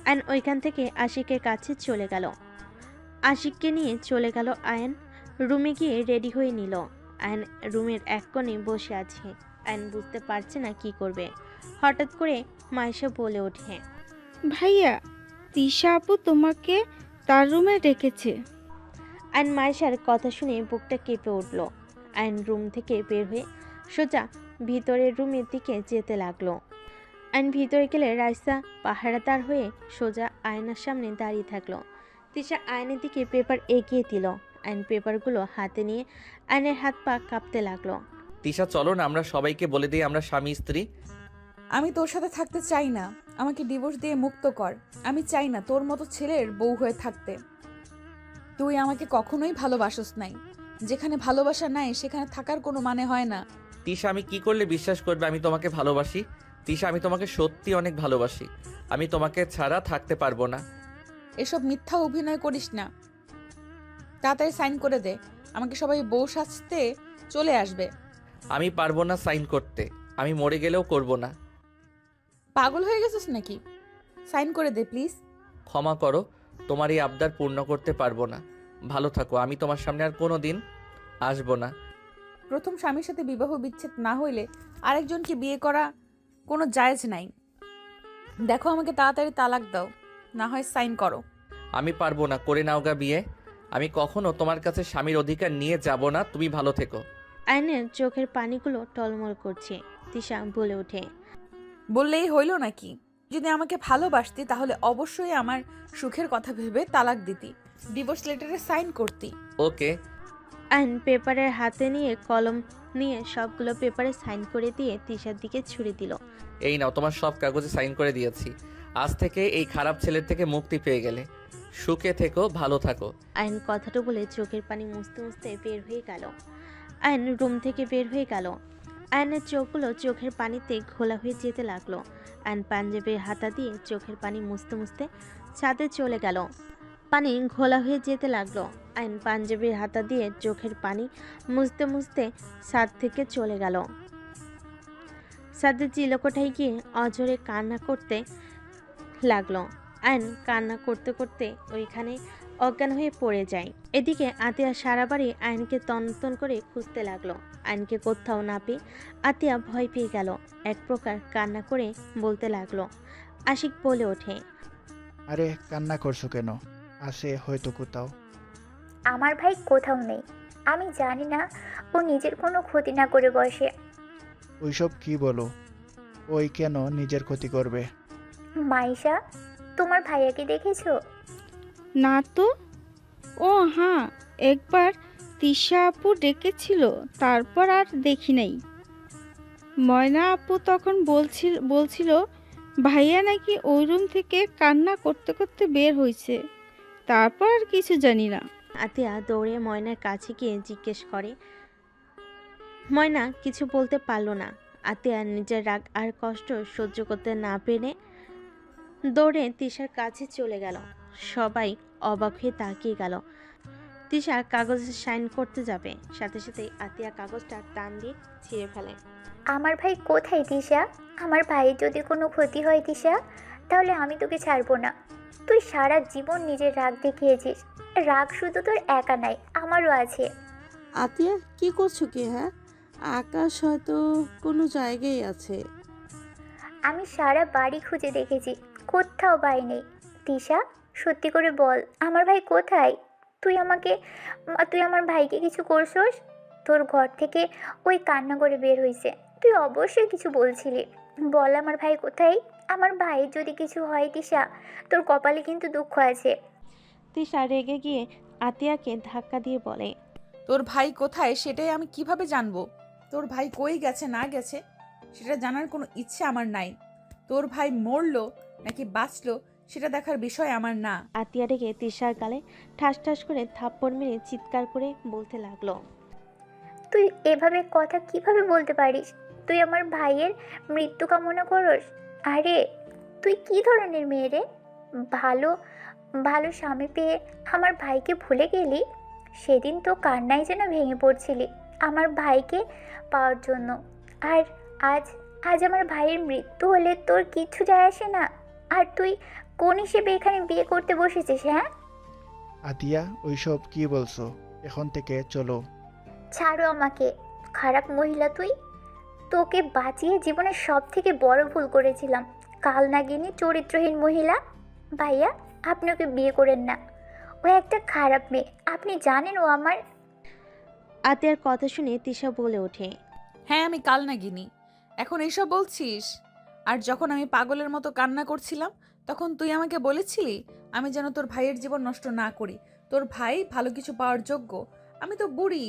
আয়ন ওইখান থেকে আশিকের কাছে চলে গেল। আশিককে নিয়ে চলে গেল আয়ন। রুমে গিয়ে রেডি হয়ে নিল। আয়ন রুমের এক কোণে বসে আছে। আয়ন বুঝতে পারছে না কি করবে। হঠাৎ করে মাইশা বলে ওঠে, ভাইয়া, তিশা আপু তোমাকে তার রুমে ডেকেছে। আয়ন মাইশার কথা শুনে বুকটা কেঁপে উঠল। আয়ন রুম থেকে বের হয়ে সোজা ভিতরের রুমের দিকে যেতে লাগলো। আয়ন ভিতরে গেলে রাইসা পাহারাদার হয়ে সোজা আয়নার সামনে দাঁড়িয়ে থাকলো। তিশা আয়নের দিকে পেপার এগিয়ে দিল। আয়ন পেপারগুলো হাতে নিয়ে আয়নের হাত পা কাঁপতে লাগলো। তিশা, চলো না আমরা সবাইকে বলে দিই আমরা স্বামী স্ত্রী। আমি তোর সাথে থাকতে চাই না। আমাকে ডিভোর্স দিয়ে মুক্ত কর। আমি চাই না তোর মতো ছেলের বউ হয়ে থাকতে। তুই আমাকে কখনোই ভালোবাসস নাই। যেখানে ভালোবাসা নাই সেখানে থাকার কোনো মানে হয় না। তিশা, আমি কি করলে বিশ্বাস করবে আমি তোমাকে ভালোবাসি? তিশা, আমি তোমাকে সত্যি অনেক ভালোবাসি। আমি তোমাকে ছাড়া থাকতে পারবো না। এসব মিথ্যা অভিনয় করিস না। তাড়াতাড়ি সাইন করে দে, আমাকে সবাই বউ সাজতে চলে আসবে। আমি পারবো না সাইন করতে। আমি মরে গেলেও করব না। পাগল হয়ে গেছিস নাকি? সাইন করে দে প্লিজ। ক্ষমা করো, তোমার এই আবদার পূর্ণ করতে পারবো না। ভালো থাকো, আমি তোমার সামনে আর কোনো দিন আসবো না। প্রথম স্বামীর সাথে বিবাহ বিচ্ছেদ না হইলে আরেকজনকে বিয়ে করা কোনো জায়েজ নাই। দেখো, আমাকে তাড়াতাড়ি তালাক দাও, না হয় সাইন করো। আমি পারবো না, করে নাও গা বিয়ে। আমি কখনো তোমার কাছে স্বামীর অধিকার নিয়ে যাব না। তুমি ভালো থেকো। আয়নের চোখের পানিগুলো টলমল করছে। তিশা বলে ওঠে, বললেই হইল নাকি? যদি আমাকে ভালোবাসতি তাহলে অবশ্যই আমার সুখের কথা ভেবে তালাক দিতি, ডিভোর্স লেটারে সাইন করতি। ওকে। আয়ন পেপারের হাতে নিয়ে কলম নিয়ে সবগুলো পেপারে সাইন করে দিয়ে তিশার দিকে ছুড়ে দিল। এই নাও, তোমার সব কাগজে সাইন করে দিয়েছি। আজ থেকে এই খারাপ ছেলের থেকে মুক্তি পেয়ে গেলে। সুখে থেকো, ভালো থাকো। আয়ন কথাটা বলে চোখের পানি মুছতে মুছতে বের হয়ে গেল। আয়ন রুম থেকে বের হয়ে গেল। আয়নের চোখগুলো চোখের পানিতে ঘোলা হয়ে যেতে লাগলো। আয়ন পাঞ্জাবির হাতা দিয়ে চোখের পানি মুছতে মুছতে ছাদে চলে গেল। পানি ঘোলা হয়ে যেতে লাগলো। আয়ন পাঞ্জাবির হাতা দিয়ে চোখের পানি মুছতে মুছতে ছাদ থেকে চলে গেল। ছাদে চিলকোঠায় গিয়ে অঝরে কান্না করতে লাগলো। আয়ন কান্না করতে করতে ওইখানে অজ্ঞান হয়ে পড়ে যায়। এদিকে আতিয়া সারা বাড়ি আয়নকে তন্ন করে খুঁজতে লাগলো। আয়নকে কোথাও না পেয়ে আতিয়া ভয় পেয়ে গেল। এক প্রকার কান্না করে বলতে লাগলো। আশিক বলে ওঠে, আরে কান্না করছো কেন? আসে হয়তো কোথাও। আমার ভাই কোথাও নেই। আমি জানি না ও নিজের কোনো ক্ষতি না করে বসে। ওইসব কি বলো? ওই কেন নিজের ক্ষতি করবে? মাইশা, তোমার ভাইয়াকে দেখেছো? না তো। ও হ্যাঁ, একবার তিশা আপু ডেকেছিল, তারপর আর দেখি নাই। ময়না আপু তখন বলছিল ভাইয়া নাকি ওই রুম থেকে কান্না করতে করতে বের হয়েছে। তারপর আর কিছু জানি না। আতিয়া দৌড়ে ময়নার কাছে গিয়ে জিজ্ঞেস করে। ময়না কিছু বলতে পারল না। আতিয়া নিজের রাগ আর কষ্ট সহ্য করতে না পেরে দৌড়ে তিশার কাছে চলে গেল। সবাই অবাক হয়ে তাকিয়ে গেল। তিশা কাগজে সাইন করতে যাবে, সাথে সাথে আতিয়া কাগজটা টান দিয়ে ছিঁড়ে ফেলে। আমার ভাই কোথায় তিশা? আমার ভাইয়ের যদি কোনো ক্ষতি হয় তিশা, তাহলে আমি তোকে ছাড়বো না। তুই সারা জীবন নিজের রাগ দেখিয়েছিস। রাগ শুধু তোর একা নাই, আমারও আছে। আতিয়া কি করছো কি? হ্যাঁ, আকাশ হয়তো কোনো জায়গায় আছে। আমি সারা বাড়ি খুঁজে দেখেছি, কোথাও ভাই নেই। তিশা, সত্যি করে বল, আমার ভাই কোথায়? তুই আমার ভাইকে কিছু করছস? তোর ঘর থেকে ওই কান্না করে বের হয়েছে, তুই অবশ্যই কিছু বলছিলি। বল আমার ভাই কোথায়? আমার ভাইয়ের যদি কিছু হয় তিশা, তোর কপালে কিন্তু দুঃখ আছে। তিশা রেগে গিয়ে আতিয়াকে ধাক্কা দিয়ে বলে, তোর ভাই কোথায় সেটাই আমি কিভাবে জানবো? তোর ভাই কই গেছে না গেছে সেটা জানার কোনো ইচ্ছে আমার নাই। তোর ভাই মরলো নাকি বাঁচলো সেটা দেখার বিষয় আমার না। আতিয়া রেগে তিশার গালে ঠাস ঠাস করে থাপ্পড় মেরে চিৎকার করে বলতে লাগলো, তুই এভাবে কথা কিভাবে বলতে পারিস? তুই আমার ভাইয়ের মৃত্যু কামনা করস? আরে তুই কি ধরনের মেয়ে রে? ভালো ভালো স্বামী পেয়ে আমার ভাইকে ভুলে গেলি? সেদিন তো কান্নায় যেন ভেঙে পড়ছিলি আমার ভাইকে পাওয়ার জন্য। আর আজ আজ আমার ভাইয়ের মৃত্যু হলে তোর কিচ্ছু যায় আসে না। আর তুই কোন হিসেবে এখানে বিয়ে করতে বসেছিস? হ্যাঁ, আতিয়া ওইসব কি বলছো? এখন থেকে চলো। ছাড়ো আমাকে, খারাপ মহিলা তুই। তোকে বাঁচিয়ে জীবনের সব থেকে বড় ভুল করেছিলাম। কাল নাগিনী চরিত্রহীন মহিলা। ভাইয়া, আপনি ওকে বিয়ে করেন না, ও একটা খারাপ মেয়ে। আপনি জানেন ও আমার। আতিয়ার কথা শুনে তিশা বলে ওঠে, হ্যাঁ আমি কাল নাগিনি, এখন এইসব বলছিস? আর যখন আমি পাগলের মতো কান্না করছিলাম তখন তুই আমাকে বলেছিলি আমি যেন তোর ভাইয়ের জীবন নষ্ট না করি। তোর ভাই ভালো কিছু পাওয়ার যোগ্য। আমি তো বুড়ি,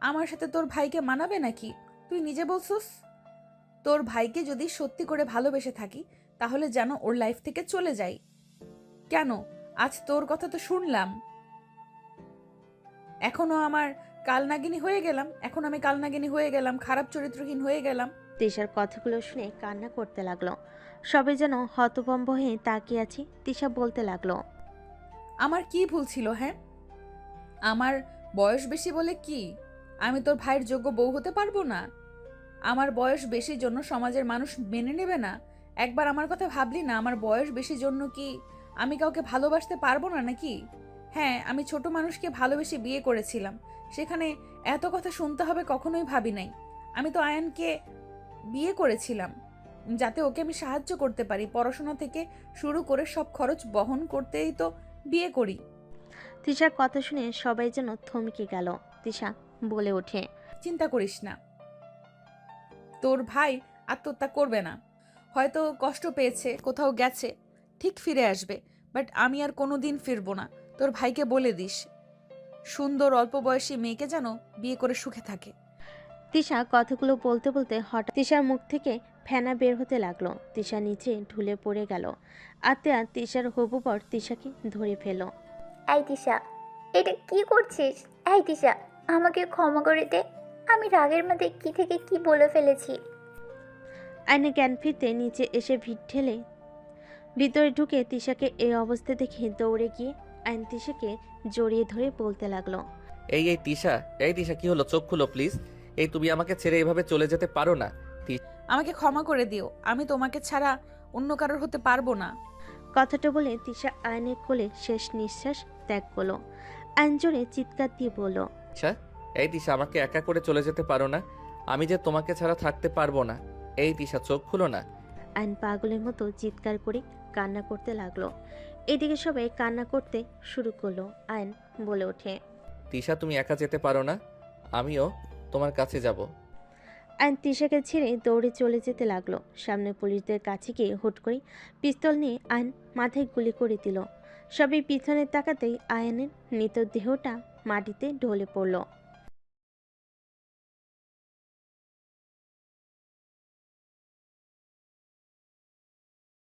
আমার সাথে তোর ভাইকে মানাবে নাকি? তুই নিজে বলছিস তোর ভাইকে যদি সত্যি করে ভালোবেসে থাকি তাহলে যেন ওর লাইফ থেকে চলে যাই। কেন? আজ তোর কথা তো শুনলাম, এখনো আমার কালনাগিনী হয়ে গেলাম। এখন আমি কালনাগিনী হয়ে গেলাম, খারাপ চরিত্রহীন হয়ে গেলাম। তিশার কথাগুলো শুনে কান্না করতে লাগলো। সবাই যেন হতভম্ব হয়ে তাকিয়ে আছে। তিশা বলতে লাগলো, আমার কি ভুল ছিল? হ্যাঁ, আমার বয়স বেশি বলে কি আমি তোর ভাইয়ের যোগ্য বউ হতে পারবো না? আমার বয়স বেশির জন্য সমাজের মানুষ মেনে নেবে না? একবার আমার কথা ভাবলি না? আমার বয়স বেশির জন্য কি আমি কাউকে ভালোবাসতে পারবো না নাকি? হ্যাঁ, আমি ছোট মানুষকে ভালোবেসে বিয়ে করেছিলাম, সেখানে এত কথা শুনতে হবে কখনোই ভাবি নাই। আমি তো আয়ানকে বিয়ে করেছিলাম যাতে ওকে আমি সাহায্য করতে পারি, পড়াশোনা থেকে শুরু করে সব খরচ বহন করতেই তো বিয়ে করি। তিশার কথা শুনে সবাই যেন থমকে গেল। তিশা বলে ওঠে, চিন্তা করিস না, তোর ভাই আত্মহত্যা করবে না। হয়তো কষ্ট পেয়েছে, কোথাও গেছে, ঠিক ফিরে আসবে। বাট আমি আর কোনোদিন ফিরবো না। তোর ভাইকে বলে দিস সুন্দর অল্প বয়সী মেয়েকে যেন বিয়ে করে সুখে থাকে। তিশা কথাগুলো বলতে বলতে হঠাৎ তিশার মুখ থেকে ফেনা বের হতে লাগলো। তিশা নিচে ঢুলে পড়ে গেল। আতিয়া তিশার হবু বর তিশাকে ধরে ফেল। এই তিশা, এটা কি করছিস? এই তিশা, আমাকে ক্ষমা করে দে। আমি রাগের মধ্যে কি থেকে কি বলে ফেলেছি। আইনে জ্ঞান ফিরতে নিচে এসে ভিড় ঠেলে ভিতরে ঢুকে তিশাকে এই অবস্থা দেখে দৌড়ে গিয়ে আইন তিশাকে জড়িয়ে ধরে বলতে লাগলো, এই তিশা কি হলো? চোখ খুলো প্লিজ। এই তুমি আমাকে ছেড়ে এভাবে চলে যেতে পারো না। আমাকে ক্ষমা করে দিও, আমি তোমাকে ছাড়া অন্য কারোর হতে পারবো না। কথাটা বলে তিশা আয়নের কোলে শেষ নিঃশ্বাস ত্যাগ করলো। আইন জোরে চিৎকার দিয়ে বলল, তিশা আমাকে একা করে চলে যেতে পারো না? আমি যে তোমাকে ছাড়া থাকতে পারবো না। এই তিশা চোখ খুলো না। আইন পাগলের মতো চিৎকার করে কান্না করতে লাগলো। এদিকে সবাই কান্না করতে শুরু করলো। আইন বলে ওঠে, তিশা তুমি একা যেতে পারো না, আমিও তোমার কাছে যাব। আইন তিশাকে ছেড়ে দৌড়ে চলে যেতে লাগলো। সামনে পুলিশদের কাছে গিয়ে হুট করে পিস্তল নিয়ে আইন মাথায় গুলি করে দিল। সবাই পিছনে তাকাতেই আয়নের মৃতদেহটা মাটিতে ঢলে পড়ল।